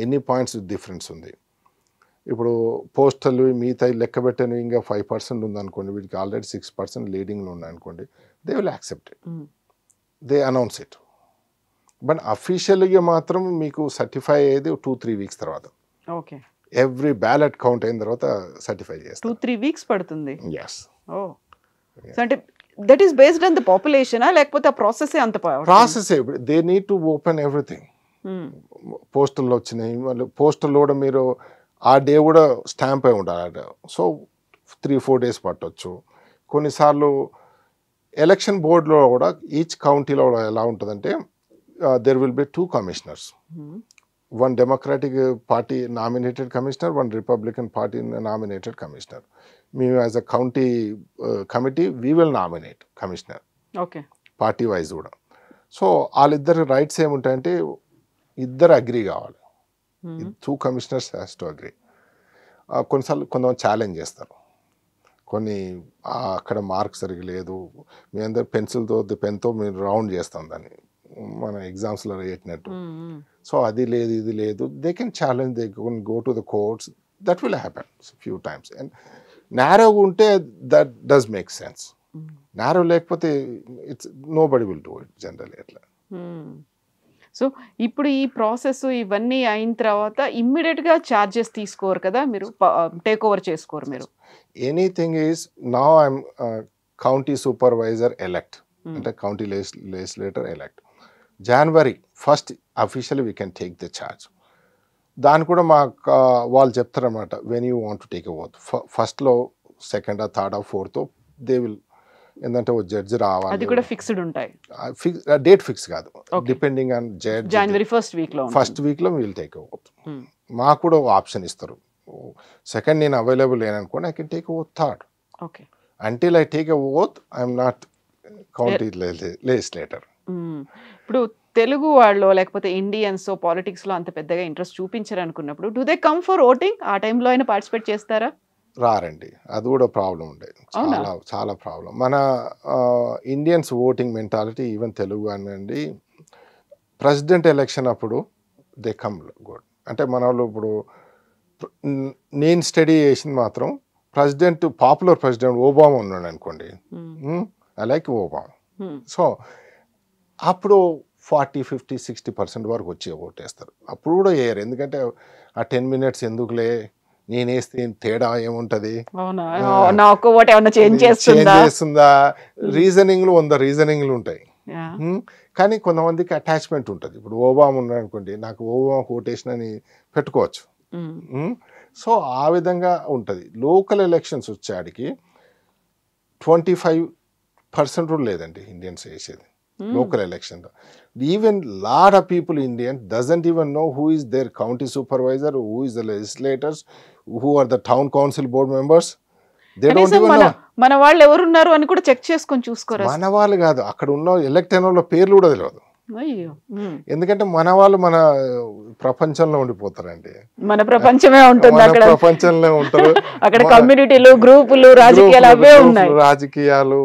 ఎన్ని పాయింట్స్ డిఫరెన్స్ ఉంది. ఇప్పుడు పోస్టల్ మిగతా లెక్క పెట్టని ఇంకా 5% ఉందనుకోండి, వీటికి ఆల్రెడీ 6% లీడింగ్లో ఉన్నాయనుకోండి, they will accept it, they announce it. But అఫీషియల్గా మాత్రం మీకు సర్టిఫై అయ్యేది 2-3 వీక్స్ తర్వాత. ఓకే, ఎవ్రీ బ్యాలెట్ కౌంట్ అయిన తర్వాత సర్టిఫై చేస్తారు. 2-3 వీక్స్ పడుతుంది. ఎస్. అంటే that is based on the పాపులేషనా, లేకపోతే ఆ ప్రాసెస్ అంత process they need to open everything. పోస్టల్లో వచ్చినాయి, మళ్ళీ పోస్టల్లో కూడా మీరు ఆ డే కూడా స్టాంప్ అయి ఉండాలి. సో 3-4 days పట్టవచ్చు. కొన్నిసార్లు ఎలక్షన్ బోర్డులో కూడా ఈచ్ కౌంటీలో ఎలా ఉంటుందంటే there will be 2 commissioners. One Democratic Party nominated commissioner, one Republican Party nominated commissioner. Me as a county committee, we will nominate commissioner. Okay. Party wise కూడా. So వాళ్ళిద్దరు rights ఏముంటాయంటే ఇద్దరు agree కావాలి. 2 commissioners has to agree. కొన్నిసార్లు కొంతమంది challenge చేస్తారు, కొన్ని అక్కడ mark సరిగ్గా లేదు, మీ అందరు పెన్సిల్తో పెన్తో మీరు రౌండ్ చేస్తాం దాన్ని, మన ఎగ్జామ్స్లో పెట్టినట్టు. సో అది లేదు ఇది లేదు, they can challenge, they can go to the courts. That will happen few times. And నారోగా ఉంటే that does make sense. Narrow లేకపోతే it's nobody will do it generally అట్లా. సో ఇప్పుడు ఈ ప్రాసెస్ ఇవన్నీ అయిన తర్వాత ఇమ్మీడియట్గా ఛార్జెస్ తీసుకోరు కదా మీరు, టేక్ ఓవర్ చేసుకోరు మీరు? Anything is now I'm county supervisor elect, అంటే county legislator elect. January 1st officially we can take the charge. దాన్ని కూడా మాకు వాళ్ళు చెప్తారన్నమాట, when you want to take a oath. ఫస్ట్లో 2nd, 3rd, 4th they will, ఏంటంటే ఓ జడ్జి రావాలి, అది కూడా ఫిక్స్డ్ ఉంటాయి. డేట్ ఫిక్స్ కాదు, depending on judge. January 1st వీక్లో విల్ టేక్ ఎ ఓత్. మాకు కూడా ఆప్షన్ ఇస్తారు, 2nd నేను అవైలబుల్ లేననుకోండి, I can take a oath 3rd. Okay, until I take a oath I'm not county legislator. ఇప్పుడు తెలుగు వాళ్ళు లేకపోతే ఇండియన్స్ పాలిటిక్స్ లో అంత పెద్దగా ఇంట్రెస్ట్ చూపించారు అనుకున్నప్పుడు, do they come for voting? ఆ టైంలో అయినా పార్టిసిపేట్ చేస్తారా? రారండి, అది కూడా ప్రాబ్లం ఉండేది, చాలా చాలా ప్రాబ్లం. మన Indians voting mentality, even Telugu అనండి, ప్రెసిడెంట్ ఎలక్షన్ అప్పుడు దే కమ్ గుడ్. అంటే మన వాళ్ళు ఇప్పుడు నేను స్టడీ చేసింది మాత్రం ప్రెసిడెంట్, పాపులర్ ప్రెసిడెంట్ ఒబామా ఉన్నాడు అనుకోండి, ఐ లైక్ ఒబామా. సో అప్పుడు 40-50-60% వరకు వచ్చి ఓటేస్తారు. అప్పుడు కూడా వేయరు, ఎందుకంటే ఆ 10 minutes ఎందుకులే, నేను వేస్తే తేడా ఏముంటది, చేంజ్ చేస్తుందా, రీజనింగ్లు 100 రీజనింగ్లు ఉంటాయి. కానీ కొంతమందికి అటాచ్మెంట్ ఉంటుంది. ఇప్పుడు ఓబామా ఉన్నాడు అనుకోండి, నాకు ఓబామా ఓటేషన్ అని పెట్టుకోవచ్చు. సో ఆ విధంగా ఉంటుంది. లోకల్ ఎలక్షన్స్ వచ్చేటికి 25% కూడా లేదండి ఇండియన్స్ వేసేది local election. Even lot of people Indian doesn't even know who is their county supervisor, who is the legislators, who are the town council board members. మన వాళ్ళు ఎవరున్నారు అని కూడా చెక్ చేసుకొని చూసుకోరు. మన వాళ్ళు కాదు, అక్కడ ఉన్న ఎలక్ట్ అయిన వాళ్ళ పేర్లు కూడా తెలియదు. ఎందుకంటే మన వాళ్ళు మన ప్రపంచంలో ఉండిపోతారండి, మన ప్రపంచమే ఉంటుంది అక్కడ, ప్రపంచంలో ఉంటారు. అక్కడ కమ్యూనిటీలు, గ్రూపులు, రాజకీయాలు అవే ఉన్నాయి. రాజకీయాలు,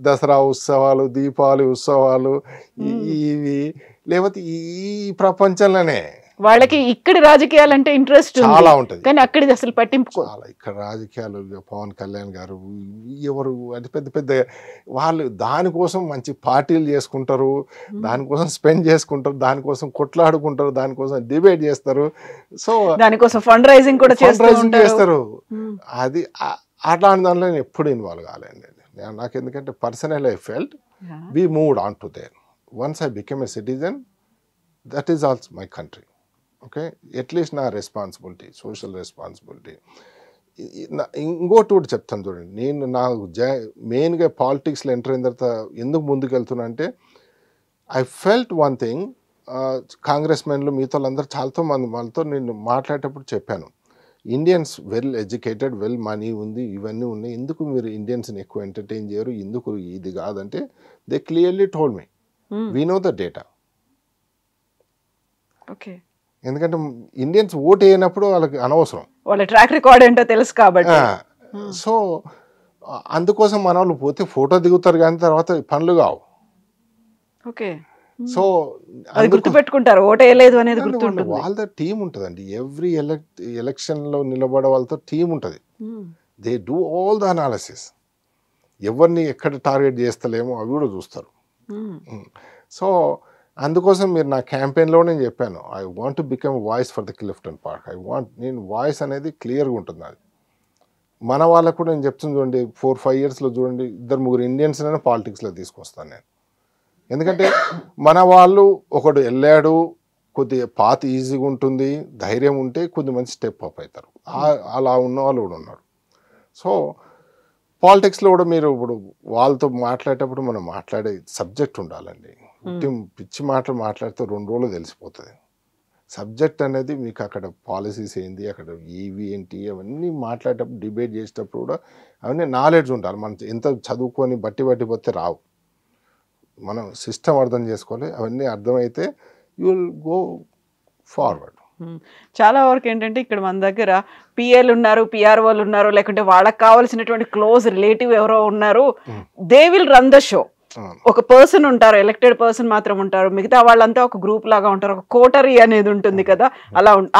దసరా ఉత్సవాలు, దీపావళి ఉత్సవాలు, ఇవి లేకపోతే ఈ ప్రపంచంలోనే వాళ్ళకి ఇక్కడి రాజకీయాలు అంటే ఇంట్రెస్ట్ చాలా ఉంటుంది, కానీ అక్కడిది అసలు పట్టింపు చాలా. ఇక్కడ రాజకీయాలు, పవన్ కళ్యాణ్ గారు ఎవరు అంటే పెద్ద పెద్ద వాళ్ళు దానికోసం మంచి పార్టీలు చేసుకుంటారు, దానికోసం స్పెండ్ చేసుకుంటారు, దానికోసం కొట్లాడుకుంటారు, దానికోసం డిబేట్ చేస్తారు. సో దానికోసం ఫండ్ రైజింగ్ కూడా చేస్తారు. అది అట్లాంటి దానిలో నేను ఎప్పుడు ఇన్వాల్వ్ కాలేండి. నాకు ఎందుకంటే personal I felt we moved on to there. Once I become a citizen, that is also my country. Okay, at least నా రెస్పాన్సిబిలిటీ, సోషల్ రెస్పాన్సిబిలిటీ. ఇంకోటి కూడా చెప్తాను చూడండి, నేను నాకు మెయిన్గా పాలిటిక్స్లో ఎంటర్ అయిన తర్వాత ఎందుకు ముందుకు వెళ్తున్నా అంటే I felt one thing. Congress మెన్లు మిగతా వాళ్ళందరూ చాలాతో మంది వాళ్ళతో నేను మాట్లాడేటప్పుడు చెప్పాను, Indians well educated, well money ఉంది, ఇవన్నీ ఉన్నాయి, ఎందుకు మీరు ఇండియన్స్ని ఎక్కువ ఎంటర్టైన్ చేయరు, ఎందుకు ఇది కాదంటే they clearly told me we know the data. Okay, ఎందుకంటే ఇండియన్స్ ఓట్ వేయనప్పుడు వాళ్ళకి అనవసరం, వాళ్ళ ట్రాక్ రికార్డ్ ఏంటో తెలుసు కాబట్టి. సో అందుకోసం మన వాళ్ళు పోతే ఫోటో దిగుతారు కానీ తర్వాత పనులు కావు. ఓకే, సో అది గుర్తుపెట్టుకుంటారు, ఓటు వేయలేదు అనేది గుర్తుంటుంది. వాళ్ళ టీం ఉంటుందండి, ఎవ్రీ ఎలక్షన్లో నిలబడే వాళ్ళతో టీం ఉంటుంది. They do all the analysis, ఎవరిని ఎక్కడ టార్గెట్ చేస్తలేమో అవి కూడా చూస్తారు. సో అందుకోసం మీరు నా క్యాంపెయిన్లో నేను చెప్పాను, I want to become voice for the Clifton park. నేను వాయిస్ అనేది క్లియర్గా ఉంటుంది అది. మన వాళ్ళకు కూడా నేను చెప్తుంది చూడండి, 4-5 yearsలో చూడండి 2-3 ఇండియన్స్ అయినా పాలిటిక్స్లో తీసుకొస్తాను నేను. ఎందుకంటే మన వాళ్ళు ఒకడు వెళ్ళాడు, కొద్దిగా పాత ఈజీగా ఉంటుంది, ధైర్యం ఉంటే కొద్ది మంచి స్టెప్ అప్ అవుతారు, అలా ఉన్న వాళ్ళు కూడా ఉన్నారు. సో పాలిటిక్స్లో కూడా మీరు ఇప్పుడు వాళ్ళతో మాట్లాడేటప్పుడు మనం మాట్లాడే సబ్జెక్ట్ ఉండాలండి. పిచ్చి మాటలు మాట్లాడితే 2 రోజులు తెలిసిపోతుంది. సబ్జెక్ట్ అనేది మీకు అక్కడ పాలసీస్ ఏంటి, అక్కడ ఏవి ఏంటి అవన్నీ మాట్లాడేటప్పుడు డిబేట్ చేసేటప్పుడు కూడా అవన్నీ నాలెడ్జ్ ఉండాలి. మనం ఎంత చదువుకొని బట్టి పోతే రావు. మనం సిస్టమ్ అర్థం చేసుకోవాలి, అవన్నీ అర్థమైతే యూ విల్ గో ఫార్వర్డ్. చాలా వరకు ఏంటంటే ఇక్కడ మన దగ్గర పిఏలు ఉన్నారు, పిఆర్ఓలు ఉన్నారు, లేకుంటే వాళ్ళకి కావాల్సినటువంటి క్లోజ్ రిలేటివ్ ఎవరో ఉన్నారు, they will run the show. ఒక పర్సన్ ఉంటారు, ఎలక్టెడ్ పర్సన్ మాత్రం ఉంటారు, మిగతా వాళ్ళంతా ఒక గ్రూప్ లాగా ఉంటారు, ఒక కోటరీ అనేది ఉంటుంది కదా,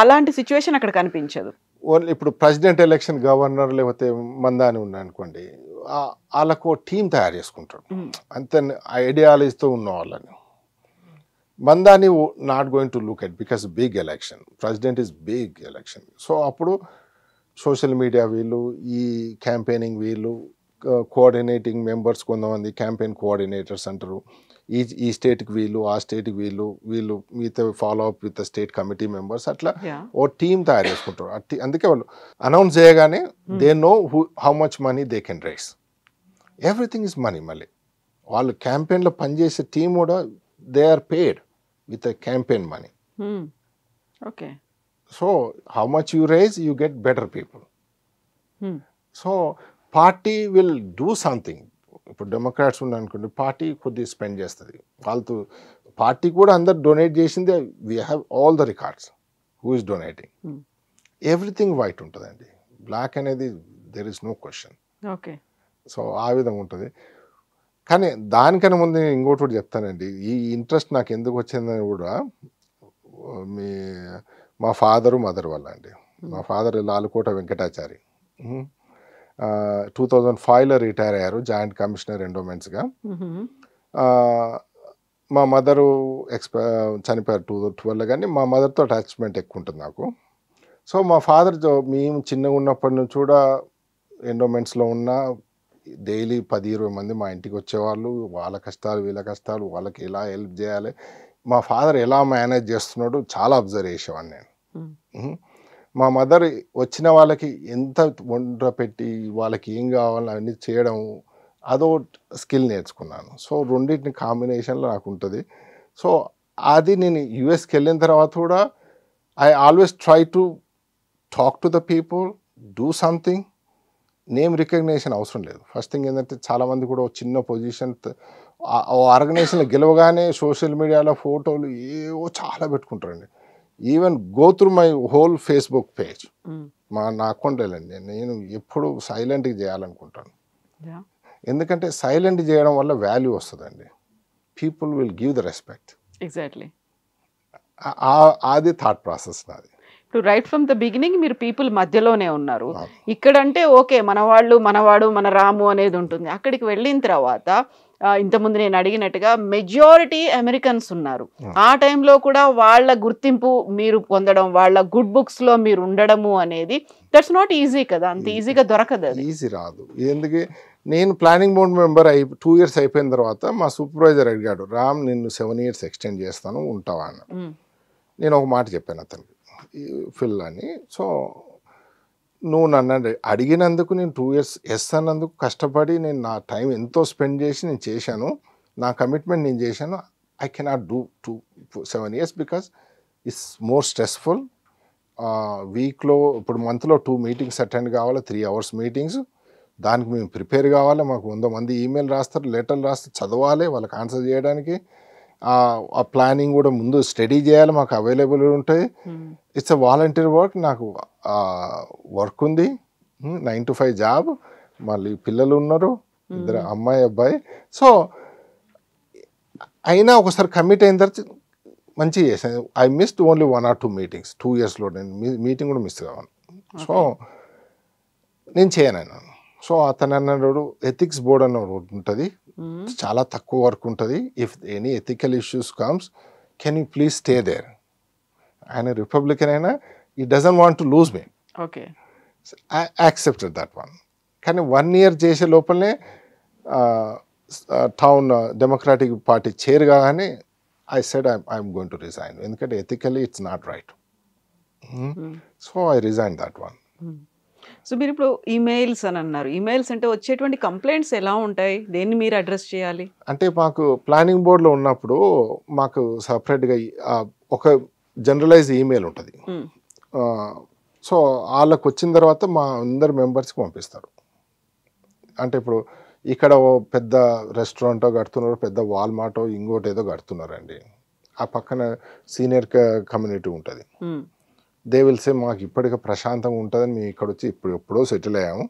అలాంటి సిచ్యువేషన్ అక్కడ కనిపించదు. ఓన్లీ ఇప్పుడు ప్రెసిడెంట్ ఎలక్షన్, గవర్నర్ లేకపోతే మందాని ఉన్నాయనుకోండి, వాళ్ళకు టీం తయారు చేసుకుంటాడు, అంత ఐడియాలజీతో ఉన్న వాళ్ళని. Mamdani not going to look at because big election, president is big election. So అప్పుడు సోషల్ మీడియా వీళ్ళు, ఈ క్యాంపెయినింగ్ వీళ్ళు, కోఆర్డినేటింగ్ మెంబర్స్ కొంతమంది క్యాంపెయిన్ కోఆర్డినేటర్స్ అంటారు, ఈ స్టేట్కి వీళ్ళు, ఆ స్టేట్కి వీళ్ళు మీతో follow up with state committee members, అట్లా ఓ టీం తయారు చేసుకుంటారు. అందుకే వాళ్ళు అనౌన్స్ చేయగానే they know how much money they can raise. Everything is money. మళ్ళీ వాళ్ళు క్యాంపెయిన్లో పనిచేసే టీం కూడా they are paid with campaign money. Okay, so how much you raise you get better people. So party will do something. ఇప్పుడు Democrats ఉన్నారనుకోండి, party కొద్దిగా spend చేస్తుంది, వాళ్ళతో పార్టీ కూడా అందరు డొనేట్ చేసింది. We have all the records who is donating. Everything white ఉంటుందండి, black అనేది there is no question. Okay, so ఆ విధంగా ఉంటుంది. కానీ దానికన్నా ముందు నేను ఇంకోటి కూడా చెప్తానండి, ఈ ఇంట్రెస్ట్ నాకు ఎందుకు వచ్చిందని కూడా మా ఫాదరు మదర్ వల్ల అండి. మా ఫాదర్ లాలుకోట వెంకటాచారి 2005లో రిటైర్ అయ్యారు, జాయింట్ కమిషనర్ ఎండోమెంట్స్గా. మా మదరు చనిపోయారు 2012లో, కానీ మా మదర్తో అటాచ్మెంట్ ఎక్కువ ఉంటుంది నాకు. సో మా ఫాదర్ మేము చిన్నగా ఉన్నప్పటి నుంచి కూడా ఎండోమెంట్స్లో ఉన్న డైలీ 10-20 మంది మా ఇంటికి వచ్చేవాళ్ళు, వాళ్ళ కష్టాలు వీళ్ళ కష్టాలు, వాళ్ళకి ఎలా హెల్ప్ చేయాలి, మా ఫాదర్ ఎలా మేనేజ్ చేస్తున్నాడు చాలా అబ్జర్వ్ చేసేవాడిని నేను. మా మదర్ వచ్చిన వాళ్ళకి ఎంత వంట పెట్టి వాళ్ళకి ఏం కావాలో అవన్నీ చేయడం, అదో స్కిల్ నేర్చుకున్నాను. సో రెండింటిని కాంబినేషన్లో నాకు ఉంటుంది. సో అది నేను యుఎస్కి వెళ్ళిన తర్వాత కూడా I always try to talk to the people, do something. Name recognition అవసరం లేదు. ఫస్ట్ థింగ్ ఏంటంటే చాలామంది కూడా చిన్న పొజిషన్ ఆర్గనైజేషన్లో గెలవగానే సోషల్ మీడియాలో ఫోటోలు ఏవో చాలా పెట్టుకుంటారండి. Even go through my whole Facebook page, నా అకౌంట్ వెళ్ళండి, నేను ఎప్పుడు సైలెంట్గా చేయాలనుకుంటాను. ఎందుకంటే సైలెంట్ చేయడం వల్ల వాల్యూ వస్తుందండి, people will give the respect. Exactly, అది థాట్ ప్రాసెస్ నాది. ఇప్పుడు రైట్ ఫ్రమ్ ద బిగినింగ్ మీరు పీపుల్ మధ్యలోనే ఉన్నారు. ఇక్కడంటే ఓకే, మనవాళ్ళు మనవాడు మన రాము అనేది ఉంటుంది. అక్కడికి వెళ్ళిన తర్వాత ఇంతకుముందు నేను అడిగినట్టుగా మెజారిటీ అమెరికన్స్ ఉన్నారు. ఆ టైంలో కూడా వాళ్ళ గుర్తింపు మీరు పొందడం, వాళ్ళ గుడ్ బుక్స్ లో మీరు ఉండడము అనేది దట్స్ నాట్ ఈజీ కదా, అంత ఈజీగా దొరకదు, అది ఈజీ రాదు. ఎందుకే నేను ప్లానింగ్ బోర్డ్ మెంబర్ 2 years అయిపోయిన తర్వాత మా సూపర్వైజర్ అడిగాడు, రామ్ నిన్ను 7 years ఎక్స్టెండ్ చేస్తాను ఉంటావా అన్న. నేను ఒక మాట చెప్పాను అతనికి, ఫిల్ అని. సో నువ్వు నన్ను అడిగినందుకు నేను 2 years ఎస్ అన్నందుకు కష్టపడి నేను నా టైం ఎంతో స్పెండ్ చేసి నేను చేశాను, నా కమిట్మెంట్ నేను చేశాను. I cannot do 7 years because it's more stressful. వీక్లో ఇప్పుడు మంత్లో 2 meetings అటెండ్ కావాలి, 3 hours మీటింగ్స్. దానికి మేము ప్రిపేర్ కావాలి. మాకు 100 మంది ఈమెయిల్ రాస్తారు, లెటర్లు రాస్తారు, చదవాలి, వాళ్ళకి ఆన్సర్ చేయడానికి. ఆ ప్లానింగ్ కూడా ముందు స్టడీ చేయాలి, మాకు అవైలబుల్ ఉంటాయి. It's a volunteer work. నాకు వర్క్ ఉంది, 9 to 5 జాబ్, మళ్ళీ పిల్లలు ఉన్నారు, 2 అమ్మాయి అబ్బాయి. సో అయినా ఒకసారి కమిట్ అయిన తర్వాత మంచిగా చేశాను. I missed only 1 or 2 meetings 2 yearsలో. నేను మీటింగ్ కూడా మిస్ కావాలి. సో నేను చేయను అన్నాను. సో అతను అన్నాడు ఎథిక్స్ బోర్డ్ అన్న ఒకటి ఉంటుంది, చాలా తక్కువ వర్క్ ఉంటుంది. If any ethical issues comes can you please stay there. ఆయన రిపబ్లికన్ అయినా he doesn't want to lose me. Okay, I accepted that one. కానీ 1 year చేసే లోపలనే టౌన్ డెమోక్రాటిక్ పార్టీ చైర్ కాగానే I said I'm going to resign, ఎందుకంటే ethically it's not right. So I resign that one. So మీరు ఇప్పుడు emails అని అన్నారు. Emails అంటే వచ్చేటువంటి కంప్లైంట్స్ ఎలా ఉంటాయి, దేన్ని మీరు అడ్రస్ చేయాలి? అంటే మాకు ప్లానింగ్ బోర్డులో ఉన్నప్పుడు మాకు సపరేట్గా ఒక జనరలైజ్ ఈమెయిల్ ఉంటుంది. సో వాళ్ళకు వచ్చిన తర్వాత మా అందరు మెంబర్స్కి పంపిస్తారు. అంటే ఇప్పుడు ఇక్కడ ఓ పెద్ద రెస్టారెంటో కడుతున్నారు, పెద్ద వాల్మార్టో ఇంకోటి ఏదో కడుతున్నారండి, ఆ పక్కన సీనియర్ కమ్యూనిటీ ఉంటుంది. దే విల్ సే మాకు ఇప్పటికే ప్రశాంతంగా ఉంటుందని మేము ఇక్కడ వచ్చి ఎప్పుడో సెటిల్ అయ్యాము,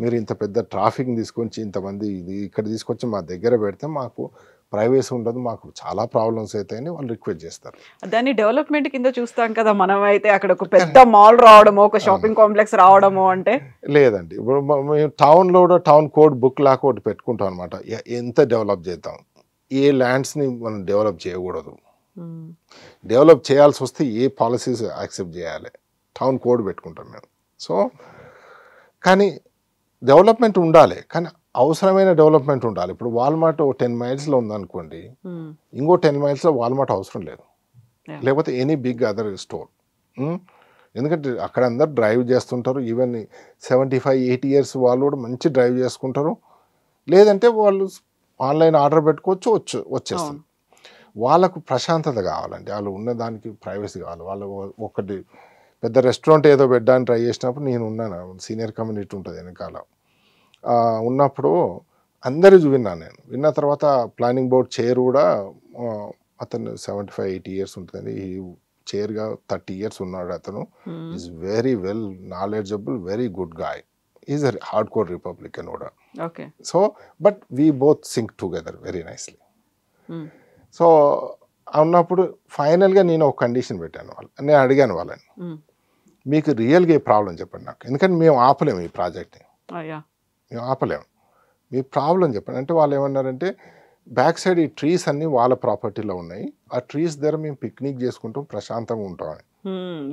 మీరు ఇంత పెద్ద ట్రాఫిక్ని తీసుకొచ్చి ఇంతమంది ఇది ఇక్కడ తీసుకొచ్చి మా దగ్గర పెడితే మాకు ప్రైవసీ ఉండదు, మాకు చాలా ప్రాబ్లమ్స్ అవుతాయని వాళ్ళు రిక్వెస్ట్ చేస్తారు. దాన్ని డెవలప్మెంట్ కింద చూస్తాం కదా మనం. అయితే అక్కడ ఒక పెద్ద మాల్ రావడమో, ఒక షాపింగ్ కాంప్లెక్స్ రావడమో అంటే లేదండి. ఇప్పుడు మేము టౌన్లో కూడా టౌన్ కోడ్ బుక్ లాగా ఒకటి పెట్టుకుంటాం అనమాట. ఎంత డెవలప్ చేద్దాం, ఏ ల్యాండ్స్ని మనం డెవలప్ చేయకూడదు, డెవలప్ చేయాల్సి వస్తే ఏ పాలసీస్ యాక్సెప్ట్ చేయాలి, టౌన్ కోడ్ పెట్టుకుంటాం మేము. సో కానీ డెవలప్మెంట్ ఉండాలి, కానీ అవసరమైన డెవలప్మెంట్ ఉండాలి. ఇప్పుడు వాల్మార్ట్ 10 milesలో ఉందనుకోండి, ఇంకో 10 milesలో వాల్మార్ట్ అవసరం లేదు, లేకపోతే ఎనీ బిగ్ అదర్ స్టోర్. ఎందుకంటే అక్కడ అందరు డ్రైవ్ చేస్తుంటారు, ఈవెన్ 75-80 years వాళ్ళు కూడా మంచి డ్రైవ్ చేసుకుంటారు. లేదంటే వాళ్ళు ఆన్లైన్ ఆర్డర్ పెట్టుకోవచ్చు, వచ్చేస్తారు. వాళ్ళకు ప్రశాంతత కావాలండి, వాళ్ళు ఉన్నదానికి ప్రైవసీ కావాలి. వాళ్ళు ఒకటి పెద్ద రెస్టారెంట్ ఏదో పెట్టడానికి ట్రై చేసినప్పుడు నేను ఉన్నాను, సీనియర్ కమ్యూనిటీ ఉంటుంది వెనకాల. ఉన్నప్పుడు అందరూ విన్నాను. నేను విన్న తర్వాత ప్లానింగ్ బోర్డ్ చైర్ కూడా అతను 75-80 years ఉంటుంది, ఈ చైర్గా 30 years ఉన్నాడు. అతను is very well knowledgeable, very good guy, is a hard core Republican కూడా. Okay. So but we both sync together very nicely. So ఉన్నప్పుడు ఫైనల్గా నేను ఒక కండిషన్ పెట్టాను నేను అడిగాను వాళ్ళని, మీకు రియల్గా ఏ ప్రాబ్లం చెప్పండి నాకు, ఎందుకంటే మేము ఆపలేము ఈ ప్రాజెక్ట్ని, మేము ఆపలేము, మీ ప్రాబ్లం చెప్పండి. అంటే వాళ్ళు ఏమన్నారంటే బ్యాక్ సైడ్ ఈ ట్రీస్ అన్నీ వాళ్ళ ప్రాపర్టీలో ఉన్నాయి, ఆ ట్రీస్ దగ్గర మేము పిక్నిక్ చేసుకుంటాం, ప్రశాంతంగా ఉంటామని.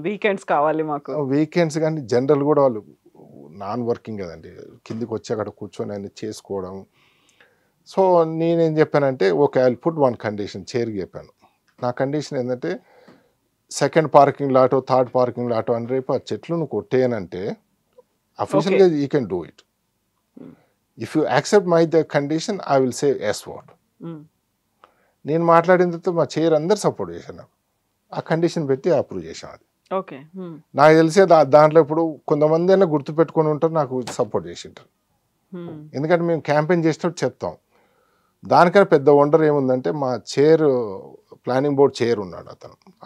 వీకెండ్స్ కావాలి మాకు. వీకెండ్స్ కానీ జనరల్ కూడా వాళ్ళు నాన్ వర్కింగ్ కదండి, కిందికి వచ్చి అక్కడ కూర్చొని అన్ని చేసుకోవడం. సో నేనేం చెప్పానంటే okay I will put 1 condition, చైర్కి చెప్పాను. నా కండిషన్ ఏంటంటే సెకండ్ పార్కింగ్ లాటో, థర్డ్ పార్కింగ్ లాటో అని రేపు ఆ చెట్లు నువ్వు కొట్టేయనంటే అఫీషియల్గా you can do it. If you accept my the condition I will say yes what. నేను మాట్లాడిన తర్వాత మా చైర్ అందరు సపోర్ట్ చేశాను, నాకు ఆ కండిషన్ పెట్టి అప్రూవ్ చేసాం. అది ఓకే. నాకు తెలిసే దాంట్లో ఇప్పుడు కొంతమంది అయినా గుర్తుపెట్టుకొని ఉంటారు, నాకు సపోర్ట్ చేసి ఉంటారు. ఎందుకంటే మేము క్యాంపెయిన్ చేసేటప్పుడు చెప్తాం. దానికన్నా పెద్ద వండర్ ఏముందంటే మా చైర్ ప్లానింగ్ బోర్డ్ చైర్ ఉన్నాడు,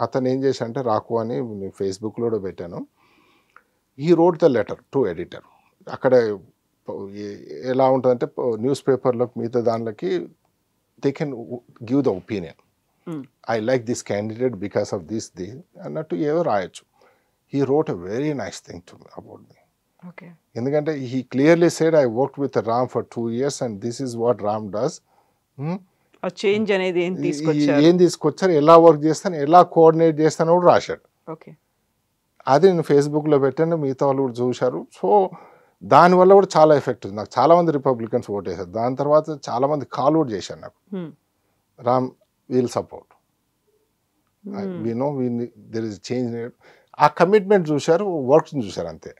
అతను ఏం చేశాడంటే రాకు అని ఫేస్బుక్లో కూడా పెట్టాను, ఈ wrote the letter to editor. అక్కడ ఎలా ఉంటుందంటే న్యూస్ పేపర్లో మిగతా దానిలోకి they can give the opinion, I like this candidate because of this అన్నట్టు ఏదో రాయొచ్చు. He wrote a very nice thing to about me. ఎందుకంటే he clearly said I work with Ram for 2 years and this is what Ram does. Change అనేది ఏం తీసుకొచ్చారు, ఎలా work చేస్తాను, ఎలా కోఆర్డినేట్ చేస్తాను కూడా రాశాడు. అది నేను ఫేస్బుక్లో పెట్టాను, మిగతా వాళ్ళు కూడా చూశారు. సో దానివల్ల కూడా చాలా ఎఫెక్ట్ ఉంది. నాకు చాలామంది రిపబ్లికన్స్ ఓట్ వేశారు. దాని తర్వాత చాలామంది కాల్ అవుట్ చేశారు నాకు, Ram wheel support, we know there is change. ఆ కమిట్మెంట్ చూశారు, వర్క్స్ చూశారు, అంతే.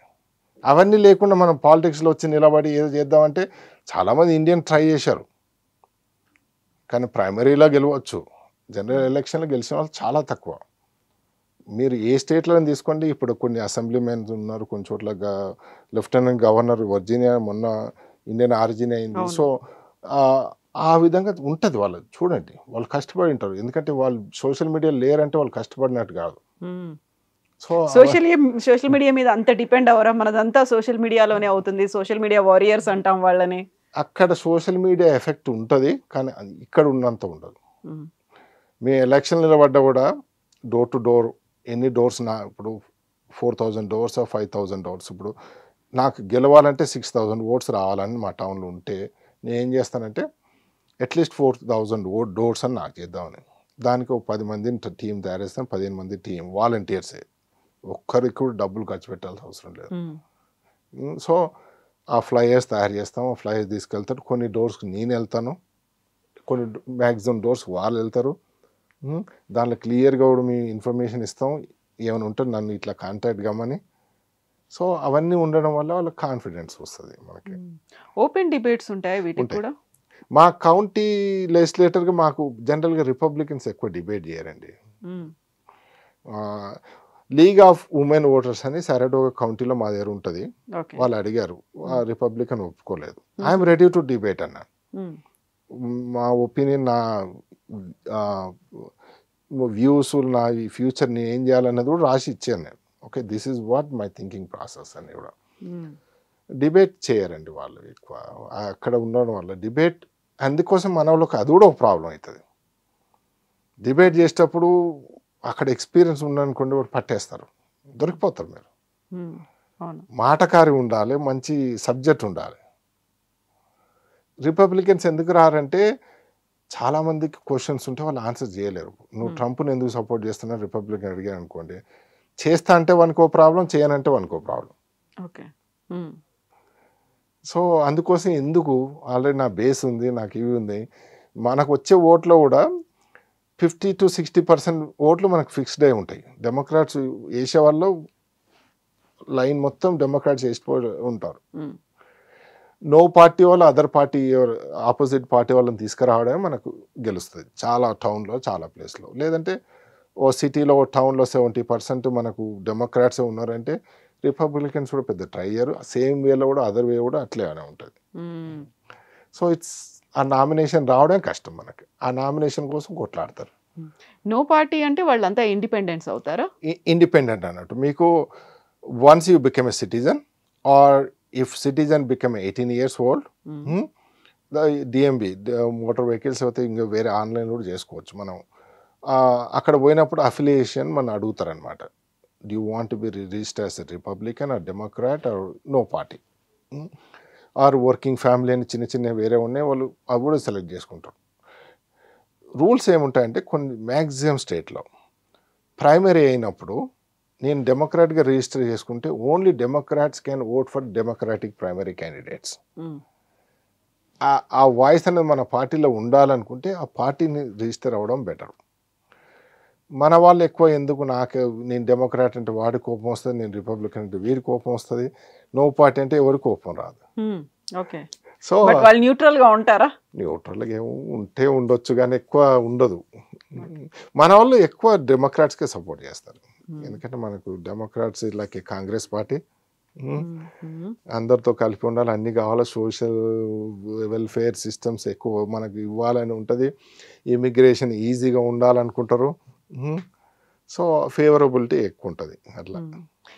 అవన్నీ లేకుండా మనం పాలిటిక్స్లో వచ్చి నిలబడి ఏదో చేద్దామంటే చాలామంది ఇండియన్ ట్రై చేశారు, కానీ ప్రైమరీలో గెలవచ్చు, జనరల్ ఎలక్షన్లో గెలిచిన వాళ్ళు చాలా తక్కువ. మీరు ఏ స్టేట్లో తీసుకోండి, ఇప్పుడు కొన్ని అసెంబ్లీ మెంబర్స్ ఉన్నారు, కొన్ని చోట్ల లెఫ్టినెంట్ గవర్నర్ వర్జీనియా మొన్న ఇండియన్ ఆరిజిన్ అయింది. సో ఆ విధంగా ఉంటుంది వాళ్ళది. చూడండి, వాళ్ళు కష్టపడి ఉంటారు, ఎందుకంటే వాళ్ళు సోషల్ మీడియా లేరంటే వాళ్ళు కష్టపడినట్టు కాదు. సో సోషల్ మీడియా మీద అంత డిపెండ్ అవరా? మనదంతా సోషల్ మీడియాలోనే అవుతుంది, సోషల్ మీడియా వారియర్స్ అంటాం వాళ్ళని. అక్కడ సోషల్ మీడియా ఎఫెక్ట్ ఉంటుంది, కానీ ఇక్కడ ఉన్నంత ఉండదు. మీ ఎలక్షన్ నిలబడ్డా కూడా డోర్ టు డోర్ ఎన్ని డోర్స్, ఇప్పుడు 4,000 డోర్స్ 5,000 డోర్స్, ఇప్పుడు నాకు గెలవాలంటే 6,000 ఓట్స్ రావాలని మా టౌన్లో ఉంటే నేను ఏం చేస్తానంటే అట్లీస్ట్ 4,000 డోర్స్ అని నాకు చేద్దామని, దానికి ఒక 10 మందిని టీం తయారు చేస్తాను, 15 మంది టీం వాలంటీర్సే, ఒక్కరికి కూడా డబ్బులు ఖర్చు పెట్టాల్సిన అవసరం లేదు. సో ఆ ఫ్లైయర్స్ తయారు చేస్తాం, ఆ ఫ్లైయర్స్ తీసుకెళ్తారు, కొన్ని డోర్స్కి నేను వెళ్తాను, కొన్ని మ్యాక్సిమం డోర్స్ వాళ్ళు వెళ్తారు. దాంట్లో క్లియర్గా కూడా మీ ఇన్ఫర్మేషన్ ఇస్తాం, ఏమైనా ఉంటే నన్ను ఇట్లా కాంటాక్ట్ కమ్మని. సో అవన్నీ ఉండడం వల్ల వాళ్ళకి కాన్ఫిడెన్స్ వస్తుంది మనకి. ఓపెన్ డిబేట్స్ ఉంటాయి వీటికి కూడా. మా కౌంటీ లెజిస్లేటర్గా మాకు జనరల్గా రిపబ్లికన్స్ ఎక్కువ డిబేట్ చేయరండి. లీగ్ ఆఫ్ ఉమెన్ ఓటర్స్ అని సరడోగా కౌంటీలో మా దగ్గర ఉంటుంది, వాళ్ళు అడిగారు, రిపబ్లికన్ ఒప్పుకోలేదు. ఐఎమ్ రెడీ టు డిబేట్ అన్న, మా ఒపీనియన్, నా వ్యూస్, నా ఈ ఫ్యూచర్ నేను ఏం చేయాలన్నది కూడా రాసి ఇచ్చాను నేను. Okay, this is what my thinking process అని కూడా. డిబేట్ చేయరండి వాళ్ళు ఎక్కువ అక్కడ ఉండడం వల్ల. డిబేట్ అందుకోసం మన వాళ్ళకి అది కూడా ఒక ప్రాబ్లం అవుతుంది. డిబేట్ చేసేటప్పుడు అక్కడ ఎక్స్పీరియన్స్ ఉందనుకోండి, వాడు పట్టేస్తారు, దొరికిపోతారు. మీరు మాటకారి ఉండాలి, మంచి సబ్జెక్ట్ ఉండాలి. రిపబ్లికన్స్ ఎందుకు రారంటే చాలామందికి క్వశ్చన్స్ ఉంటే వాళ్ళు ఆన్సర్ చేయలేరు. నువ్వు ట్రంప్ని ఎందుకు సపోర్ట్ చేస్తున్నావు రిపబ్లికన్ అడిగాను అనుకోండి, చేస్తా అంటే వనుకో ప్రాబ్లం, చేయనంటే వనుకో ప్రాబ్లం. ఓకే, సో అందుకోసం ఎందుకు, ఆల్రెడీ నా బేస్ ఉంది, నాకు ఇవి ఉంది. మనకు వచ్చే ఓట్లో కూడా 50 to 60% ఓట్లు మనకు ఫిక్స్డ్ అయి ఉంటాయి. డెమోక్రాట్స్ వేసే వాళ్ళు లైన్ మొత్తం డెమోక్రాట్స్ వేసిపోయి ఉంటారు. నో పార్టీ వాళ్ళు అదర్ పార్టీ ఆపోజిట్ పార్టీ వాళ్ళని తీసుకురావడమే మనకు గెలుస్తుంది చాలా టౌన్లో, చాలా ప్లేస్లో. లేదంటే ఓ సిటీలో, ఓ టౌన్లో 70% మనకు డెమోక్రాట్సే ఉన్నారంటే రిపబ్లికన్స్ కూడా పెద్ద ట్రై అయ్యారు. సేమ్ వేలో కూడా అదర్ వే కూడా అట్లే ఉంటుంది. సో ఇట్స్ ఆ నామినేషన్ రావడం కష్టం మనకి, ఆ నామినేషన్ కోసం కొట్లాడతారు. నో పార్టీ అంటే వాళ్ళంతా ఇండిపెండెన్స్ అవుతారా? ఇండిపెండెంట్ అన్నట్టు. మీకు once you become a citizen or if citizen become 18 years old, DMV motor vehicles అయితే ఇంకా వేరే ఆన్లైన్ కూడా చేసుకోవచ్చు మనం. అక్కడ పోయినప్పుడు అఫిలియేషన్ మనం అడుగుతారనమాట. Do you want to be register as a Republican or Democrat or no party or working family అని చిన్న చిన్న వేరే ఉన్నాయి, వాళ్ళు అవి కూడా సెలెక్ట్ చేసుకుంటారు. రూల్స్ ఏముంటాయంటే కొన్ని మ్యాక్సిమం స్టేట్లో ప్రైమరీ అయినప్పుడు నేను డెమోక్రాట్గా రిజిస్టర్ చేసుకుంటే only Democrats can vote for democratic primary candidates. ఆ వాయిస్ అనేది మన పార్టీలో ఉండాలనుకుంటే ఆ పార్టీని రిజిస్టర్ అవ్వడం బెటర్. మన వాళ్ళు ఎక్కువ ఎందుకు, నాకు నేను డెమోక్రాట్ అంటే వాడి కోపం వస్తుంది, నేను రిపబ్లికన్ అంటే వీడి కోపం వస్తుంది, నో పార్టీ అంటే ఎవరి కోపం రాదు. ఓకే, సో వాళ్ళు న్యూట్రల్గా ఉంటారా? న్యూట్రల్గా ఏమో ఉంటే ఉండొచ్చు, కానీ ఎక్కువ ఉండదు. మన వాళ్ళు ఎక్కువ డెమోక్రాట్స్కే సపోర్ట్ చేస్తారు, ఎందుకంటే మనకు డెమోక్రాట్స్ లైక్ కాంగ్రెస్ పార్టీ, అందరితో కలిపి ఉండాలి, అన్ని కావాలి, సోషల్ వెల్ఫేర్ సిస్టమ్స్ ఎక్కువ మనకు ఇవ్వాలని ఉంటుంది, ఇమిగ్రేషన్ ఈజీగా ఉండాలనుకుంటారు. సో ఫేవరబిలిటీ ఎక్కువ ఉంటుంది అట్లా.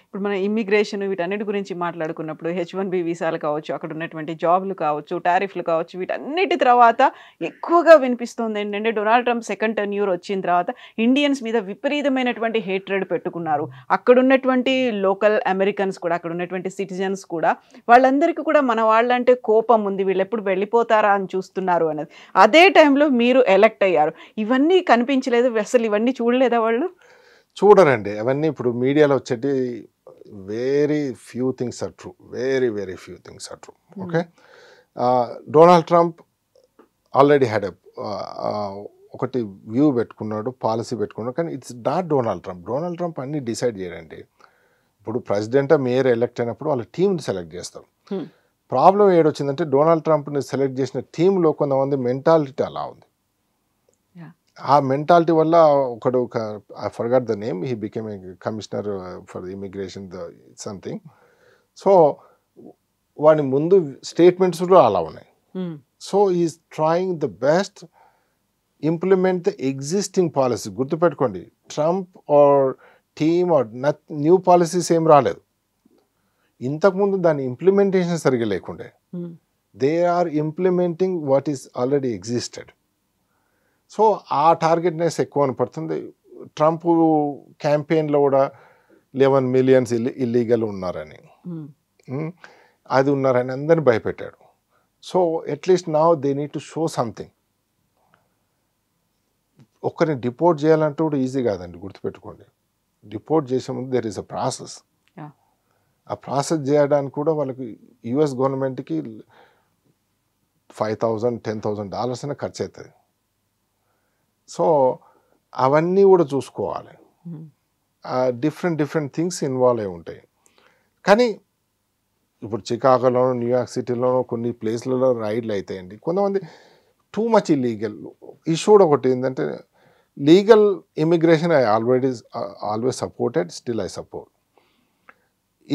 ఇప్పుడు మన ఇమ్మిగ్రేషన్ వీటన్నిటి గురించి మాట్లాడుకున్నప్పుడు H1B వీసాలు కావచ్చు, అక్కడ ఉన్నటువంటి జాబ్లు కావచ్చు, టారిఫ్లు కావచ్చు, వీటన్నిటి తర్వాత ఎక్కువగా వినిపిస్తుంది ఏంటంటే డొనాల్డ్ ట్రంప్ సెకండ్ టెన్యూర్ వచ్చిన తర్వాత ఇండియన్స్ మీద విపరీతమైనటువంటి హేట్రెడ్ పెట్టుకున్నారు. అక్కడ ఉన్నటువంటి లోకల్ అమెరికన్స్ కూడా, అక్కడ ఉన్నటువంటి సిటిజన్స్ కూడా, వాళ్ళందరికీ కూడా మన వాళ్ళంటే కోపం ఉంది, వీళ్ళు ఎప్పుడు వెళ్ళిపోతారా అని చూస్తున్నారు అనేది. అదే టైంలో మీరు ఎలక్ట్ అయ్యారు, ఇవన్నీ కనిపించలేదు, అసలు ఇవన్నీ చూడలేదా వాళ్ళు? చూడరండి అవన్నీ. ఇప్పుడు మీడియాలో వచ్చేటి very few things are true, very very few things are true. Okay, Donald Trump already had ఒకటి వ్యూ పెట్టుకున్నాడు, పాలసీ పెట్టుకున్నాడు, కానీ it's not Donald Trump. Donald Trump అన్నీ డిసైడ్ చేయడండి. ఇప్పుడు ప్రెసిడెంట్ మేయర్ ఎలక్ట్ అయినప్పుడు వాళ్ళ టీంని సెలెక్ట్ చేస్తారు. Hmm. ప్రాబ్లం ఏడొచ్చిందంటే డొనాల్డ్ ట్రంప్ని సెలెక్ట్ చేసిన టీంలో కొంతమంది మెంటాలిటీ అలా ఉంది. Yeah. ఆ మెంటాలిటీ వల్ల ఒకడు I forgot the name, he became a commissioner for the immigration something. So వాడి ముందు స్టేట్మెంట్స్ కూడా అలా ఉన్నాయి. Hmm. So is trying the best implement the existing policy. గుర్తుపెట్టుకోండి, Trump or team or new policies ఏం రాలేదు. ఇంతకుముందు దాని ఇంప్లిమెంటేషన్ సరిగా లేకుండే. Hmm. They are implementing what is already existed. So ఆ టార్గెట్నెస్ ఎక్కువ పడుతుంది. ట్రంప్ క్యాంపెయిన్లో కూడా 11 మిలియన్స్ ఇల్లీగల్ ఉన్నారని, Hmm. అది ఉన్నారని అందరిని భయపెట్టాడు. So at least now they need to show something. ఒక్కరిని డిపోర్ట్ చేయాలంటే కూడా ఈజీ కాదండి, గుర్తుపెట్టుకోండి. డిపోర్ట్ చేసే ముందు there is a process. Yeah. ఆ ప్రాసెస్ చేయడానికి కూడా వాళ్ళకి యుఎస్ గవర్నమెంట్కి $5,000 $10,000 అయినా ఖర్చు అవుతుంది. సో అవన్నీ కూడా చూసుకోవాలి. Hmm. డిఫరెంట్ థింగ్స్ ఇన్వాల్వ్ అయి ఉంటాయి. కానీ ఇప్పుడు చికాగోలోనో న్యూయార్క్ సిటీలోనో కొన్ని ప్లేస్లలో రైడ్లు అవుతాయండి. కొంతమంది టూ మచ్ ఇల్లీగల్. ఇష్యూ కూడా ఒకటి ఏంటంటే, legal immigration I always supported, still I support.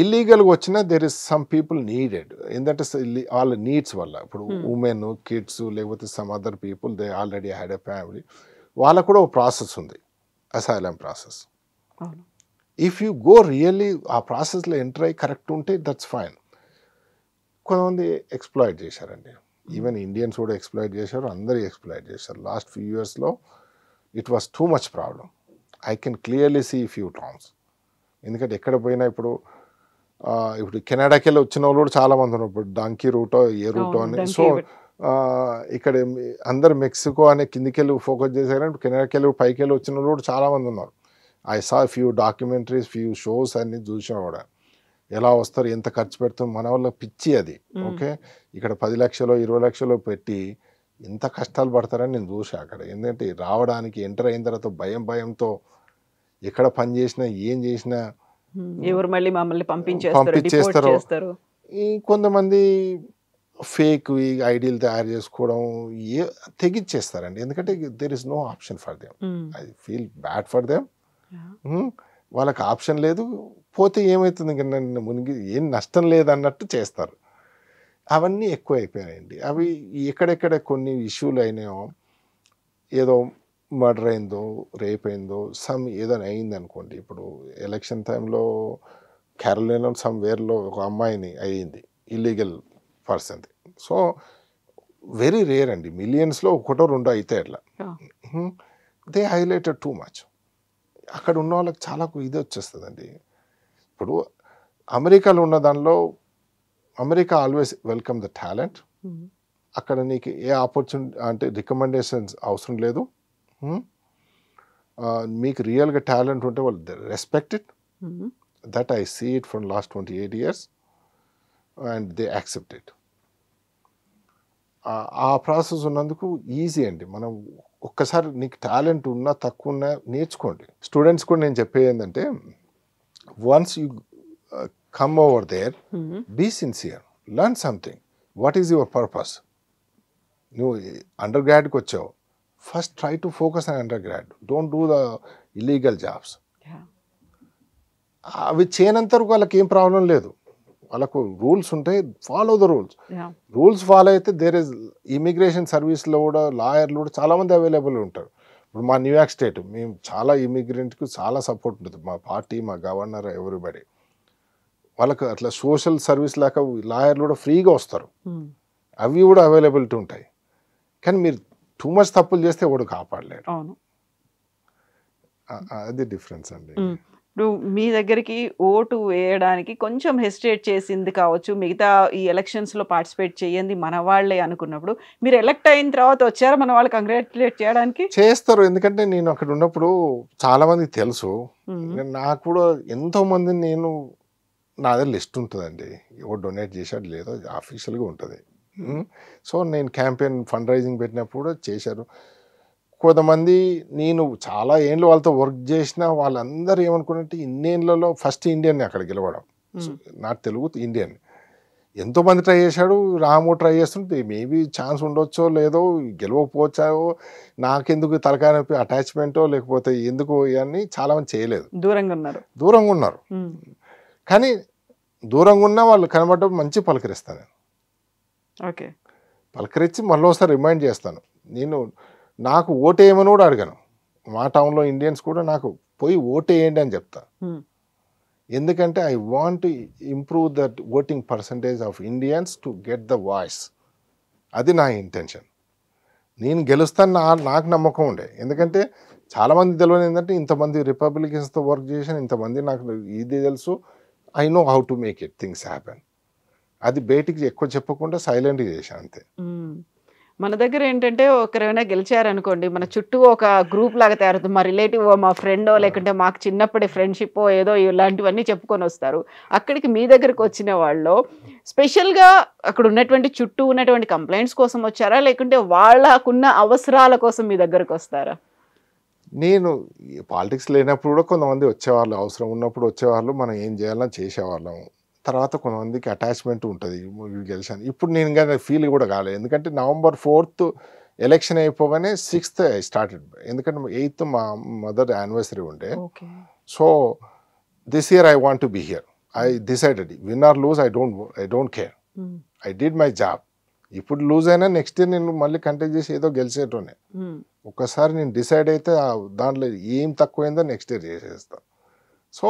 ఇల్లీగల్గా వచ్చినా there is some people needed. ఏంటంటే వాళ్ళ నీడ్స్ వల్ల, ఇప్పుడు ఉమెన్, కిడ్స్, లేకపోతే some other people they already had a family, వాళ్ళకు కూడా ఒక ప్రాసెస్ ఉంది, అసైలం ప్రాసెస్. అవును. ఇఫ్ యూ గో రియల్లీ ఆ ప్రాసెస్లో ఎంటర్ అయ్యి కరెక్ట్ ఉంటే దట్స్ ఫైన్. కొంతమంది ఎక్స్ప్లాయిట్ చేశారండి. ఈవెన్ ఇండియన్స్ కూడా ఎక్స్ప్లాయిట్ చేశారు, అందరూ ఎక్స్ప్లాయిట్ చేశారు. లాస్ట్ ఫ్యూ ఇయర్స్లో it was too much problem. I can clearly see few towns. ఎందుకంటే ఎక్కడ పోయినా ఇప్పుడు కెనడాకి వెళ్ళి వచ్చిన వాళ్ళు కూడా చాలామంది ఉన్నారు. ఇప్పుడు డంకీ రూటో ఏ రూటో అని. సో ఇక్కడ అందరు మెక్సికో అనే కిందికి వెళ్ళి ఫోకస్ చేశారు. కెనడాకి వెళ్ళి పైకి వెళ్ళి వచ్చిన వాళ్ళు కూడా చాలామంది ఉన్నారు. I saw few documentaries, few shows అన్ని చూసినా కూడా ఎలా వస్తారు, ఎంత ఖర్చు పెడుతుంది, మన వల్ల పిచ్చి అది. ఓకే, ఇక్కడ 10 లక్షలు 20 లక్షలు పెట్టి ఎంత కష్టాలు పడతారని నేను చూసా అక్కడ. ఎందుకంటే రావడానికి ఎంటర్ అయిన తర్వాత భయంతో ఎక్కడ పని చేసినా ఏం చేసినా ఎవరు మళ్ళీ మమ్మల్ని పంపించేస్తారు. ఈ కొంతమంది ఫేక్ ఐడియాలు తయారు చేసుకోవడం తెగిచ్చేస్తారండి. ఎందుకంటే there is no option for them. I feel bad for them. వాళ్ళకి ఆప్షన్ లేదు, పోతే ఏమవుతుంది ఇంకా నన్ను మునిగి ఏం నష్టం లేదన్నట్టు చేస్తారు. అవన్నీ ఎక్కువ అయిపోయాయండి. అవి ఎక్కడెక్కడ కొన్ని ఇష్యూలు అయినాయో, ఏదో మర్డర్ అయిందో, రేప్ అయిందో, సమ్ ఏదో అయింది అనుకోండి. ఇప్పుడు ఎలక్షన్ టైంలో కేరళలో సమ్ వేర్లో ఒక అమ్మాయిని అయ్యింది, illegal person. So very rare అండి, మిలియన్స్లో ఒకటో రెండో అయితే అట్లా. They highlighted too much. అక్కడ ఉన్న వాళ్ళకి చాలా ఇది వచ్చేస్తుందండి. ఇప్పుడు అమెరికాలో ఉన్న దానిలో America always welcome the talent. అక్కడ నీకు ఏ ఆపర్చునిటీ అంటే రికమెండేషన్స్ అవసరం లేదు. మీకు రియల్గా టాలెంట్ ఉంటే వాళ్ళు respect it. That I see it from last 28 years and they accept it. ఆ ప్రాసెస్ ఉన్నందుకు ఈజీ అండి. మనం ఒక్కసారి నీకు టాలెంట్ ఉన్నా తక్కువ ఉన్నా నేర్చుకోండి. స్టూడెంట్స్ కూడా నేను చెప్పేది ఏంటంటే, once you come over there, be sincere, learn something. What is your purpose? నువ్వు అండర్ గ్రాడ్కి వచ్చావు, first try to focus on under grad. Don't do the illegal jobs. అవి చేయనంత వరకు వాళ్ళకి ఏం ప్రాబ్లం లేదు. వాళ్ళకు రూల్స్ ఉంటాయి, follow the rules. Rules follow అయితే దేర్ ఇస్ ఇమిగ్రేషన్ సర్వీస్లో కూడా లాయర్లు కూడా చాలామంది అవైలబుల్ ఉంటారు. ఇప్పుడు మా న్యూయార్క్ స్టేట్ మేము చాలా ఇమిగ్రెంట్కి చాలా సపోర్ట్ ఉంటుంది. మా పార్టీ, మా గవర్నర్, ఎవ్రీబడి. వాళ్ళకు అట్లా సోషల్ సర్వీస్ లాగా లాయర్లు కూడా ఫ్రీగా వస్తారు. అవి కూడా అవైలబిలిటీ ఉంటాయి. కానీ మీరు టూ మచ్ తప్పులు చేస్తే ఎవడు కాపాడలేడు. అది డిఫరెన్స్ అండి. ఇప్పుడు మీ దగ్గరికి ఓటు వేయడానికి కొంచెం హెసిటేట్ చేసింది కావచ్చు, మిగతా ఈ ఎలక్షన్స్లో పార్టిసిపేట్ చేయండి మన వాళ్ళే అనుకున్నప్పుడు, మీరు ఎలక్ట్ అయిన తర్వాత వచ్చారా మన వాళ్ళు కంగ్రాచులేట్ చేయడానికి? చేస్తారు, ఎందుకంటే నేను అక్కడ ఉన్నప్పుడు చాలా మందికి తెలుసు. నాకు కూడా ఎంతో మంది, నా దగ్గర లిస్ట్ ఉంటుందండి, ఎవరు డొనేట్ చేశాడు లేదో ఆఫీషియల్గా ఉంటుంది. సో నేను క్యాంపెయిన్ ఫండ్ రైజింగ్ పెట్టినప్పుడు కూడా చేశారు. కొంతమంది నేను చాలా ఏళ్ళు వాళ్ళతో వర్క్ చేసిన వాళ్ళందరూ ఏమనుకున్నట్టు ఇన్నేళ్లలో ఫస్ట్ ఇండియన్ అక్కడ గెలవడం, నా తెలుగు ఇండియన్. ఎంతోమంది ట్రై చేశాడు, రాము ట్రై చేస్తుంటే మేబీ ఛాన్స్ ఉండొచ్చో లేదో, గెలవకపోవచ్చో, నాకెందుకు తలకాయ నొప్పి అటాచ్మెంటో లేకపోతే ఎందుకు ఇవన్నీ చాలామంది చేయలేదు, దూరంగా ఉన్నారు. కానీ దూరంగా ఉన్న వాళ్ళు కనబడ్డ మంచి పలకరిస్తాను, ఓకే, పలకరించి మళ్ళీ ఒకసారి రిమైండ్ చేస్తాను. నేను నాకు ఓటేయమని కూడా అడగను. మా టౌన్లో ఇండియన్స్ కూడా నాకు పోయి ఓటేయండి అని చెప్తా. ఎందుకంటే I want to improve that voting percentage of Indians to get the voice. అది నా ఇంటెన్షన్. నేను గెలుస్తాను నాకు నమ్మకం ఉండే. ఎందుకంటే చాలామంది తెలియదు ఏంటంటే ఇంతమంది రిపబ్లికన్స్తో వర్క్ చేశాను, ఇంతమంది నాకు ఇది తెలుసు, I know how to make it things happen. అది బయటికి ఎక్కువ చెప్పకుండా సైలెంట్గా చేశాను అంతే. మన దగ్గర ఏంటంటే ఒకరైనా గెలిచారనుకోండి, మన చుట్టూ ఒక గ్రూప్ లాగా తయారవుతుంది. మా రిలేటివ్, మా ఫ్రెండో, లేకుంటే మాకు చిన్నప్పటి ఫ్రెండ్షిప్ ఏదో ఇలాంటివన్నీ చెప్పుకొని వస్తారు. అక్కడికి మీ దగ్గరకు వచ్చిన వాళ్ళు స్పెషల్గా అక్కడ ఉన్నటువంటి చుట్టూ ఉన్నటువంటి కంప్లైంట్స్ కోసం వచ్చారా, లేకుంటే వాళ్ళకున్న అవసరాల కోసం మీ దగ్గరకు వస్తారా? నేను పాలిటిక్స్ లేనప్పుడు కూడా కొంతమంది వచ్చేవాళ్ళు, అవసరం ఉన్నప్పుడు వచ్చేవాళ్ళు, మనం ఏం చేయాలని చేసేవాళ్ళం. తర్వాత కొంతమందికి అటాచ్మెంట్ ఉంటుంది, గెలిచాను. ఇప్పుడు నేను ఇంకా ఫీల్ కూడా కాలేదు. ఎందుకంటే November 4th ఎలక్షన్ అయిపోగానే 6th ఐ స్టార్టెడ్. ఎందుకంటే 8th మా మదర్ యానివర్సరీ ఉండే. So this year I want to be here. I decided win or lose I don't care. I did my job. ఇప్పుడు లూజ్ అయినా next year నేను మళ్ళీ contact చేసి ఏదో గెలిచేటోనే. ఒక్కసారి నేను డిసైడ్ అయితే దాంట్లో ఏం తక్కువైందో నెక్స్ట్ ఇయర్ చేసేస్తాను. సో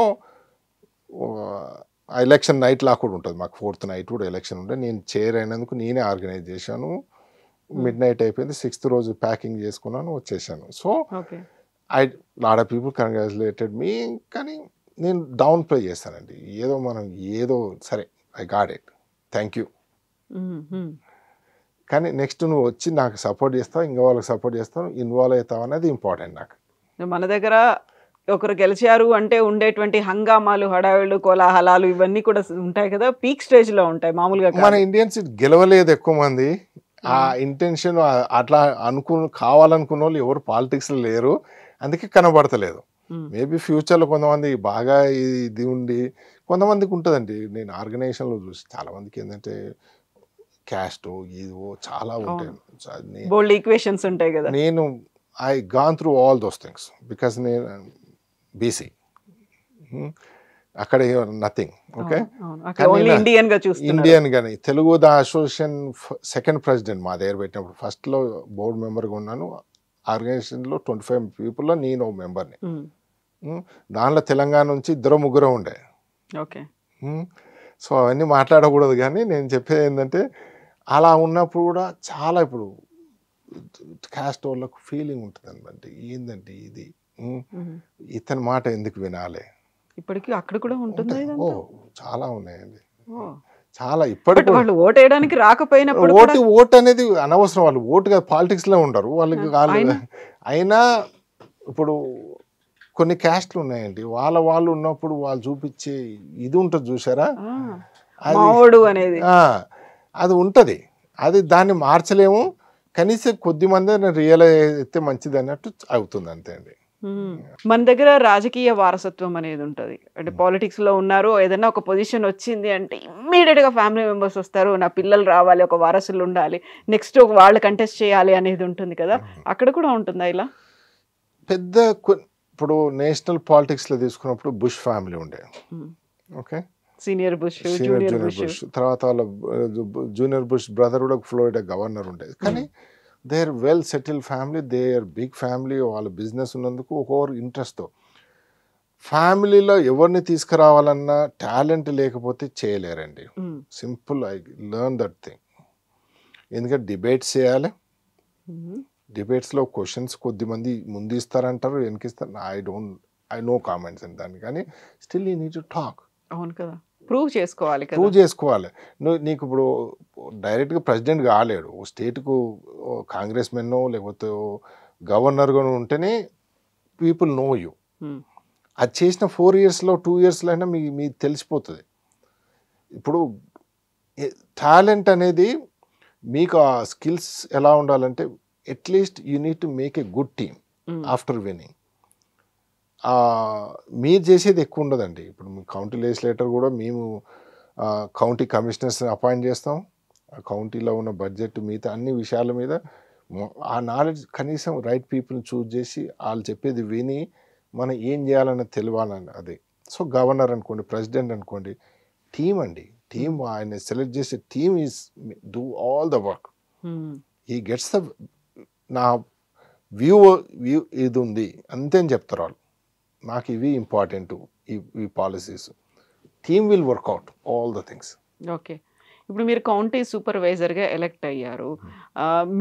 ఆ ఎలక్షన్ నైట్ లా కూడా ఉంటుంది మాకు. 4th నైట్ కూడా ఎలక్షన్ ఉండే. నేను చైర్ అయినందుకు నేనే ఆర్గనైజ్ చేశాను. మిడ్ నైట్ అయిపోయింది. 6th రోజు ప్యాకింగ్ చేసుకున్నాను, వచ్చేసాను. So I lot of people congratulated మీ. కానీ నేను డౌన్ ప్లే చేస్తానండి. ఏదో సరే I got it, thank you. కానీ నెక్స్ట్ నువ్వు వచ్చి నాకు సపోర్ట్ చేస్తావు, ఇంకా వాళ్ళకి సపోర్ట్ చేస్తావు, ఇన్వాల్వ్ అవుతావు అనేది ఇంపార్టెంట్ నాకు. మన దగ్గర ఒకరు గెలిచారు అంటే ఉండేటువంటి హంగామాలు, హడావిళ్ళు, కోలాహలాలు ఇవన్నీ కూడా ఉంటాయి కదా, పీక్ స్టేజ్ లో ఉంటాయి మామూలుగా. మన ఇండియన్స్ గెలవలేదు ఎక్కువ మంది. ఆ ఇంటెన్షన్ అట్లా కావాలనుకున్న వాళ్ళు ఎవరు పాలిటిక్స్ లో లేరు, అందుకే కనబడతలేదు. మేబీ ఫ్యూచర్లో కొంతమంది బాగా ఇది ఉండి కొంతమందికి ఉంటుందండి. నేను ఆర్గనైజేషన్లో చూసి చాలా మందికి ఏంటంటే క్యాస్ట్ ఇదో చాలా ఉంటాయి, ఈక్వేషన్స్ ఉంటాయి కదా. నేను I gone through all those things because నేను బీసీ, అక్కడ నథింగ్. ఓకే, ఇండియన్ కానీ Telugu the association second president మా దగ్గర పెట్టినప్పుడు ఫస్ట్లో బోర్డు మెంబర్గా ఉన్నాను. ఆర్గనైజేషన్లో 25 పీపుల్లో నేను ఒక మెంబర్ని. దానిలో తెలంగాణ నుంచి 2-3 ఉండే. ఓకే, సో అవన్నీ మాట్లాడకూడదు. కానీ నేను చెప్పేది ఏంటంటే అలా ఉన్నప్పుడు కూడా చాలా ఇప్పుడు క్యాస్ట్ వాళ్ళకు ఫీలింగ్ ఉంటుంది అనమాట. ఏంటంటే ఇది ఇతని మాట ఎందుకు వినాలి, ఇప్పటికీ అక్కడ కూడా ఉంటుంది. చాలా ఉన్నాయండి, చాలా. ఇప్పటికి వాళ్ళు ఓటు వేయడానికి రాకపోయినప్పుడు ఓటు అనేది అనవసరం. వాళ్ళు ఓటుగా పాలిటిక్స్ లో ఉండరు వాళ్ళకి. అయినా ఇప్పుడు కొన్ని క్యాస్ట్లు ఉన్నాయండి, వాళ్ళు ఉన్నప్పుడు వాళ్ళు చూపించే ఇది ఉంటుంది చూసారా, అది ఉంటుంది. అది దాన్ని మార్చలేము. కనీసం కొద్ది మంది రియలైజ్ అయితే మంచిది అన్నట్టు అవుతుంది అంతే అండి. మన దగ్గర రాజకీయ వారసత్వం అనేది ఉంటుంది. అంటే పాలిటిక్స్ లో ఉన్నారు, ఏదైనా ఒక పొజిషన్ వచ్చింది అంటే ఇమ్మీడియట్ గా ఫ్యామిలీ మెంబర్స్ వస్తారు, నా పిల్లలు రావాలి, ఒక వారసులు ఉండాలి, నెక్స్ట్ వాళ్ళు కంటెస్ట్ చేయాలి అనేది ఉంటుంది కదా. అక్కడ కూడా ఉంటుందా ఇలా? పెద్ద ఇప్పుడు నేషనల్ పాలిటిక్స్ లో తీసుకున్నప్పుడు బుష్ ఫ్యామిలీ ఉండే. Okay, senior Bush, junior Bush, తర్వాత వాళ్ళ జూనియర్ బుష్ బ్రదర్ కూడా ఫ్లోరిడా గవర్నర్ ఉండేది. కానీ they are well settled family, they are big family. వాళ్ళ బిజినెస్ ఉన్నందుకు ఒక్కొక్కరు ఇంట్రెస్ట్తో ఫ్యామిలీలో ఎవరిని తీసుకురావాలన్నా టాలెంట్ లేకపోతే చేయలేరండి. Simple, I learn that thing. ఎందుకంటే డిబేట్స్ చేయాలి, డిబేట్స్లో క్వశ్చన్స్ కొద్దిమంది ముందు ఇస్తారంటారు, వెనకిస్తారు. ఐ నో కామెంట్స్ అని దాన్ని. కానీ still you need to talk. అవును కదా, ప్రూవ్ చేసుకోవాలి. నీకు ఇప్పుడు డైరెక్ట్గా ప్రెసిడెంట్ కాలేడు, స్టేట్కు కాంగ్రెస్ మెన్నో లేకపోతే గవర్నర్గా ఉంటేనే పీపుల్ నో యూ. అది చేసిన 4 yearsలో 2 yearsలో అయినా మీకు తెలిసిపోతుంది. ఇప్పుడు టాలెంట్ అనేది మీకు ఆ స్కిల్స్ ఎలా ఉండాలంటే at least you need to make a good team after winning. మీరు చేసేది ఎక్కువ ఉండదండి. ఇప్పుడు కౌంటీ లెజిస్లేటర్ కూడా మేము కౌంటీ కమిషనర్స్ని అపాయింట్ చేస్తాం. ఆ కౌంటీలో ఉన్న బడ్జెట్ మిగతా అన్ని విషయాల మీద ఆ నాలెడ్జ్ కనీసం రైట్ పీపుల్ని చూజ్ చేసి వాళ్ళు చెప్పేది విని మనం ఏం చేయాలన్నది తెలియాలని అది. సో గవర్నర్ అనుకోండి, ప్రెసిడెంట్ అనుకోండి, టీమ్ అండి. టీమ్ ఆయన సెలెక్ట్ చేసే team is do all the work. He gets the నా వ్యూ ఇది ఉంది అంతే అని చెప్తారు వాళ్ళు. నాకు ఇవి ఇంపార్టెంట్, ఈ policies. Team will work out all the things. Okay. ఇప్పుడు మీరు కౌంటీ సూపర్వైజర్గా ఎలక్ట్ అయ్యారు.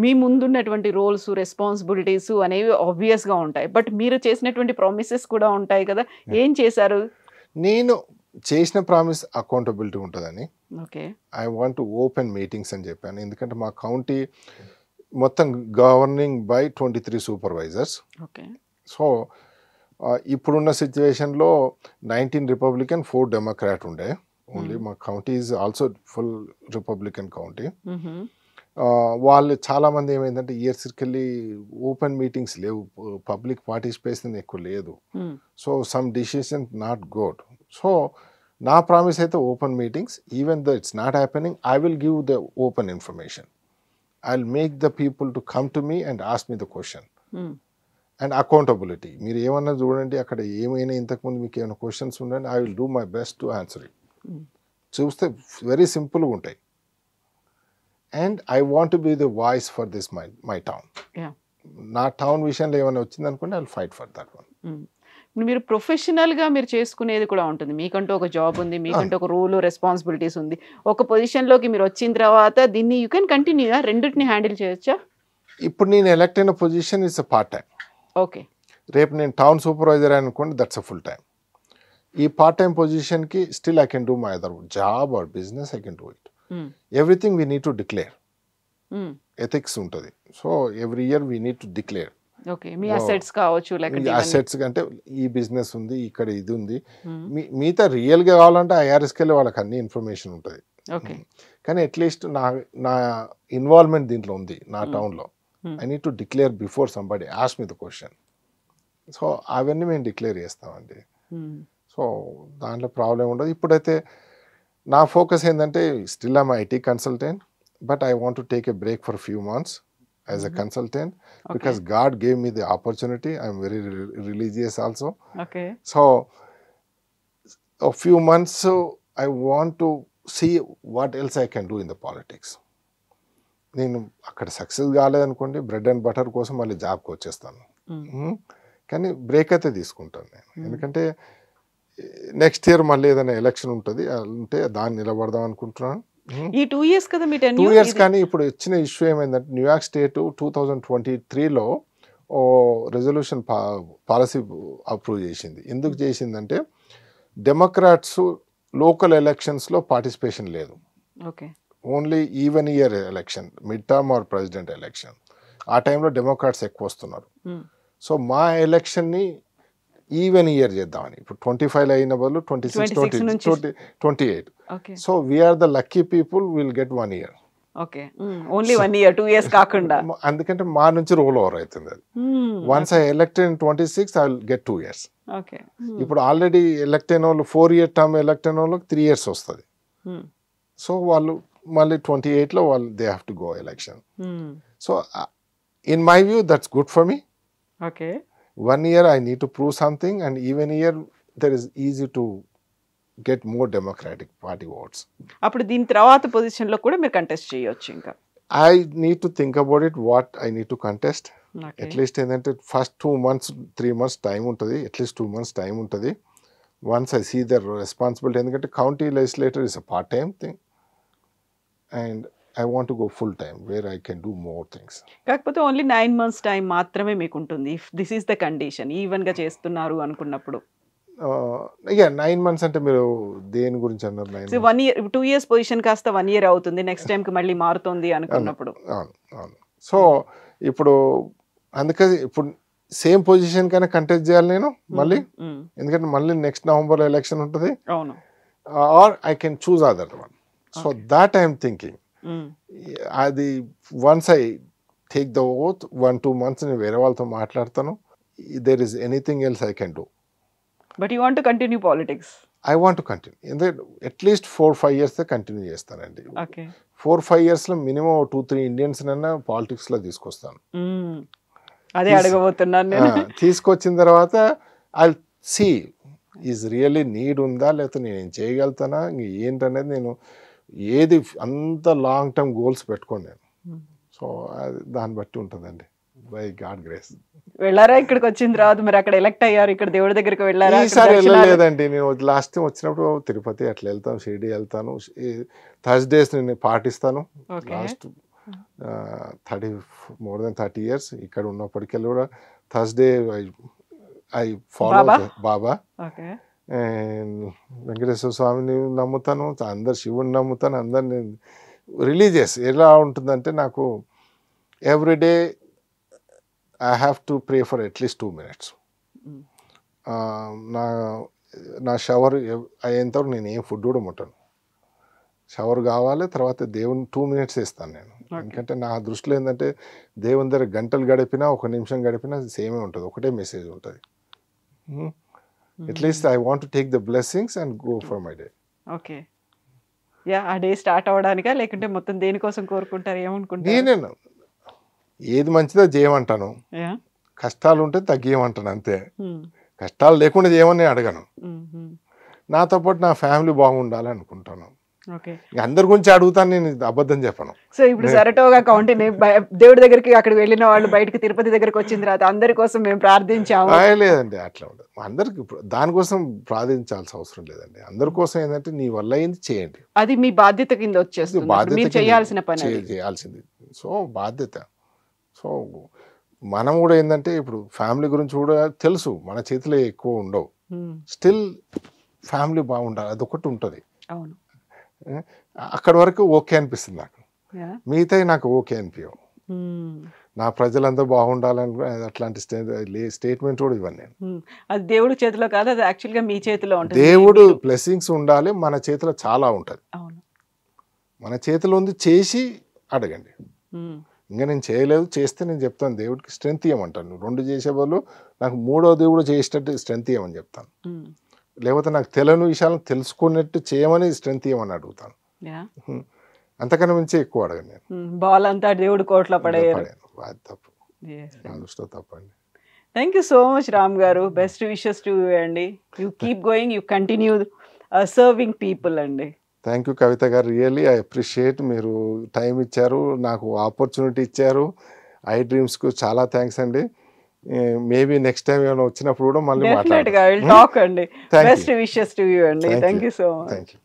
మీ ముందున్నటువంటి రోల్స్, రెస్పాన్సిబిలిటీస్ అనేవి ఆబ్వియస్గా ఉంటాయి. బట్ మీరు చేసినటువంటి ప్రామిసెస్ కూడా ఉంటాయి కదా, ఏం చేశారు? నేను చేసిన ప్రామిస్ అకౌంటబిలిటీ ఉంటుందని. Okay. I want to open meetings అని చెప్పాను. ఎందుకంటే మా కౌంటీ మొత్తం governing by 23 supervisors. Okay. So ఇప్పుడున్న సిచ్యువేషన్లో 19 రిపబ్లికన్ 4 డెమోక్రాట్ ఉండే. ఓన్లీ మా county is also full Republican county. వాళ్ళు చాలామంది ఏమైందంటే ఇయర్స్కి వెళ్ళి ఓపెన్ మీటింగ్స్ లేవు, పబ్లిక్ పార్టిసిపేషన్ ఎక్కువ లేదు. So some decision not good. So నా ప్రామిస్ అయితే open meetings. Even though it's not happening, I will give the open information. I will make the people to come to me and ask me the question. And accountability మీరు ఏమన్నా చూడండి, అక్కడ ఏమైనా ఇంతకుముందు మీకు ఏమైనా క్వశ్చన్స్ ఉండండి, I will do my best to answer it. చూస్తే వెరీ సింపుల్గా ఉంటాయి. And I want be the voice for this my town. నా టౌన్ విషయంలో ఏమైనా వచ్చింది అనుకోండి, I will fight for that one. మీరు ప్రొఫెషనల్గా మీరు చేసుకునేది కూడా ఉంటుంది. మీకంటూ ఒక జాబ్ ఉంది, మీకంటూ ఒక రూల్, రెస్పాన్సిబిలిటీస్ ఉంది. ఒక పొజిషన్లోకి మీరు వచ్చిన తర్వాత దీన్ని యూ కెన్ కంటిన్యూగా రెండింటిని హ్యాండిల్ చేయొచ్చా? ఇప్పుడు నేను ఎలక్ట్ అయిన position is a part time. Okay. రేపు నేను టౌన్ సూపర్వైజర్ అనుకోండి, దట్స్ అ ఫుల్ టైం. ఈ పార్ట్ టైం పొజిషన్కి still I can do my other job or business, I can do it. Everything we need to declare. Ethics ఉంటుంది. So every year we need to declare. Okay. మీ assets కావచ్చు, లేకపోతే assets అంటే ఈ business ఉంది, ఇక్కడ ఇది ఉంది, మిగతా రియల్గా కావాలంటే ఐఆర్ఎస్కి వెళ్ళి వాళ్ళకి అన్ని ఇన్ఫర్మేషన్ ఉంటుంది. ఓకే. కానీ అట్లీస్ట్ నా ఇన్వాల్వ్మెంట్ దీంట్లో ఉంది నా టౌన్లో. I need to declare before somebody ask me the question. So అవన్నీ మేము డిక్లేర్ చేస్తామండి. సో దాంట్లో ప్రాబ్లం ఉండదు. ఇప్పుడైతే నా ఫోకస్ ఏంటంటే still I'm IT consultant, but I want to take a break for few months as a consultant, because God gave me the opportunity. I'm very religious also. Okay. So a few months I want to see what else I can do in the politics. నేను అక్కడ success కాలేదనుకోండి, bread and butter కోసం మళ్ళీ జాబ్కి వచ్చేస్తాను. కానీ break అయితే తీసుకుంటాను నేను. ఎందుకంటే నెక్స్ట్ ఇయర్ మళ్ళీ ఏదైనా ఎలక్షన్ ఉంటుంది, ఉంటే దాన్ని నిలబడదాం అనుకుంటున్నాను. ఈ 2 years కదా మీ 10 years. కానీ ఇప్పుడు వచ్చిన ఇష్యూ ఏమైందంటే న్యూయార్క్ స్టేట్ 2023లో రెజల్యూషన్ పాలసీ అప్రూవ్ చేసింది. ఎందుకు చేసిందంటే డెమోక్రాట్స్ లోకల్ ఎలక్షన్స్లో పార్టిసిపేషన్ లేదు. Okay. Only even year election, mid term or president election, ఆ టైంలో డెమోక్రాట్స్ ఎక్కువ వస్తున్నారు. సో మా ఎలక్షన్ని ఈవెన్ ఇయర్ చేద్దామని ఇప్పుడు 25 అయిన బదులు 26, 28. So we are the lucky people, will get 1 year. Okay. Only 1 year, 2 years కాకుండా. అందుకంటే మా నుంచి రోల్ ఓవర్ అవుతుంది అది. Once I elected in 26, I will get 2 years. Okay. ఇప్పుడు ఆల్రెడీ ఎలక్ట్ అయిన వాళ్ళు 4-year టర్మ్ ఎలక్ట్ అయిన వాళ్ళకి 3 years వస్తుంది. సో వాళ్ళు మళ్ళీ 28లో వాళ్ళు they have to go election. So in my view that's good for me. Okay. 1 year I need to prove something, and even year there is easy to get more Democratic Party votes. అప్పుడు దీని తర్వాత పొజిషన్లో కూడా మీరు contest చేయొచ్చు. ఇంకా I need to think about it, what I need to contest. At least ఏంటంటే first 2 months 3 months time ఉంటుంది, అట్లీస్ట్ 2 months టైం ఉంటుంది. Once I see the responsibility, ఎందుకంటే county legislator is a part time thing and I want to go full time where I can do more things. కాకపోతే only 9 months time మాత్రమే మీకు ఉంటుంది. If this is the condition, ఈవెన్గా చేస్తున్నారు అనుకున్నప్పుడు. 9 months అంటే మీరు దేని గురించి అన్నారు? 1 year, 2 years పొజిషన్ కాస్త 1 year అవుతుంది, నెక్స్ట్ టైంకి మళ్ళీ మారుతుంది అనుకున్నప్పుడు. అవును. సో ఇప్పుడు అందుకని ఇప్పుడు సేమ్ పొజిషన్ కన్నా కంటెస్ట్ చేయాలి నేను మళ్ళీ, ఎందుకంటే మళ్ళీ నెక్స్ట్ నవంబర్లో ఎలక్షన్ ఉంటుంది. అవును. Or I can choose other one. So that I'm thinking. అది once I take the oath 1-2 months నేను వేరే వాళ్ళతో మాట్లాడతాను. There is anything else I can do. But you want to continue politics? I want to continue. ఎందుకంటే at least 4-5 years continue చేస్తానండి. Okay. 4-5 yearsలో minimum 2-3 ఇండియన్స్నైనా పాలిటిక్స్లో తీసుకొస్తాను. అదే అడగబోతున్నాను నేను. తీసుకొచ్చిన తర్వాత I see is really need ఉందా, లేకపోతే నేను చేయగలుగుతానా, ఏంటనేది నేను ఏది అంత లాంగ్ టర్మ్ గోల్స్ పెట్టుకోను నేను. సో అది దాన్ని బట్టి ఉంటుందండి, బై గాడ్ గ్రేస్. వెళ్ళారా ఇక్కడికి వచ్చిన తర్వాత? మరి అక్కడ ఎలక్ట్ అయ్యారు, ఇక్కడ దేవుడి దగ్గరికి వెళ్ళారా? ఈసారి వెళ్ళలేదండి. నేను లాస్ట్ టైం వచ్చినప్పుడు తిరుపతి అట్లా వెళ్తాను, షిరిడి వెళ్తాను. థర్స్డేస్ నేను పాటిస్తాను. లాస్ట్ more than 30 years ఇక్కడ ఉన్నప్పటికెళ్ళి కూడా థర్స్డే ఐ ఫాలో బాబా. వెంకటేశ్వర స్వామిని నమ్ముతాను, అందరు శివుని నమ్ముతాను, అందరిని. రిలీజియస్ ఎలా ఉంటుందంటే నాకు everyday I have to pray for at least 2 minutes. నా షవర్ అయ్యేంతవరకు నేను ఏం ఫుడ్ కూడా ముట్టను. షవర్ కావాలి, తర్వాత దేవుని 2 minutes ఇస్తాను నేను. ఎందుకంటే నా దృష్టిలో ఏంటంటే దేవుని దగ్గర గంటలు గడిపినా 1 నిమిషం గడిపినా సేమే ఉంటుంది, ఒకటే మెసేజ్ ఉంటుంది. At least I want to take the blessings and go for my day. Okay. Yeah, ఆ డే స్టార్ట్ అవ్వడానికా లేకుంటే మొత్తం దేనికోసం కోరుకుంటారు, ఏమనుకుంటారు? నేనే ఏది మంచిదో చేయమంటాను, కష్టాలు ఉంటే తగ్గియమంటాను అంతే. కష్టాలు లేకుండా చేయమని అడగను. నాతో పాటు నా ఫ్యామిలీ బాగుండాలి అనుకుంటాను. అందరి గురించి అడుగుతాను, నేను అబద్ధం చెప్పను. సో ఇప్పుడు సరటోగా కౌంటీని దేవుడి దగ్గరికి అక్కడికి వెళ్ళిన వాళ్ళు బయటకు తిరుపతి దగ్గరికి వచ్చిన తర్వాత అందరి కోసం మేము ప్రార్థించాము. లేదండి, అట్లా ఉండదు. అందరికి దానికోసం ప్రార్థించాల్సిన అవసరం లేదండి. అందరి కోసం ఏంటంటే నీ వల్ల అయింది చేయండి, అది మీ బాధ్యత కింద వచ్చేస్తుంది, బాధ్యత చేయాల్సిన పని చేయాల్సింది. సో బాధ్యత. సో మనం కూడా ఏంటంటే ఇప్పుడు ఫ్యామిలీ గురించి కూడా తెలుసు, మన చేతిలో ఎక్కువ ఉండవు. స్టిల్ ఫ్యామిలీ బాగుండాలి, అదొకటి ఉంటుంది. అవును, అక్కడి వరకు ఓకే అనిపిస్తుంది నాకు, మిగతా నాకు ఓకే అనిపించవు. నా ప్రజలంతా బాగుండాలని అట్లాంటి స్టేట్మెంట్ కూడా ఇవ్వను నేను. అది దేవుడి చేతిలో కాదు, అది యాక్చువల్గా మీ చేతిలో ఉంటుంది. దేవుడు బ్లెస్సింగ్స్ ఉండాలి, మన చేతిలో చాలా ఉంటుంది. మన చేతిలో ఉంది, చేసి అడగండి. ఇంకా నేను చేయలేదు, చేస్తే నేను చెప్తాను దేవుడికి స్ట్రెంత్ ఇవ్వమంటాను. 2 చేసే వాళ్ళు నాకు 3వ దేవుడు చేసేటట్టు స్ట్రెంత్ ఇవ్వమని చెప్తాను. లేకపోతే నాకు తెలియని విషయాలను తెలుసుకున్నట్టు చేయమని స్ట్రెంత్ ఇవ్వమని అడుగుతాను. అంతకన్నా మించి ఎక్కువ అడగను నేను. బాల్ అంతా దేవుడి కోట్లో పడేయారు, అది తప్పు, నా దృష్టిలో తప్పండి. Thank you so much Ram గారు. బెస్ట్ విషెస్ టు యూ అండి. You keep going, you continue serving people అండి. థ్యాంక్ యూ కవిత గారు, రియల్లీ ఐ అప్రిషియేట్. మీరు టైం ఇచ్చారు, నాకు ఆపర్చునిటీ ఇచ్చారు. ఐ డ్రీమ్స్కు చాలా థ్యాంక్స్ అండి. మేబీ నెక్స్ట్ టైం ఏమైనా వచ్చినప్పుడు కూడా మళ్ళీ మాట్లాడతాం. బెస్ట్ విషెస్ టు యూ అండి. Thank you so much. Thank you.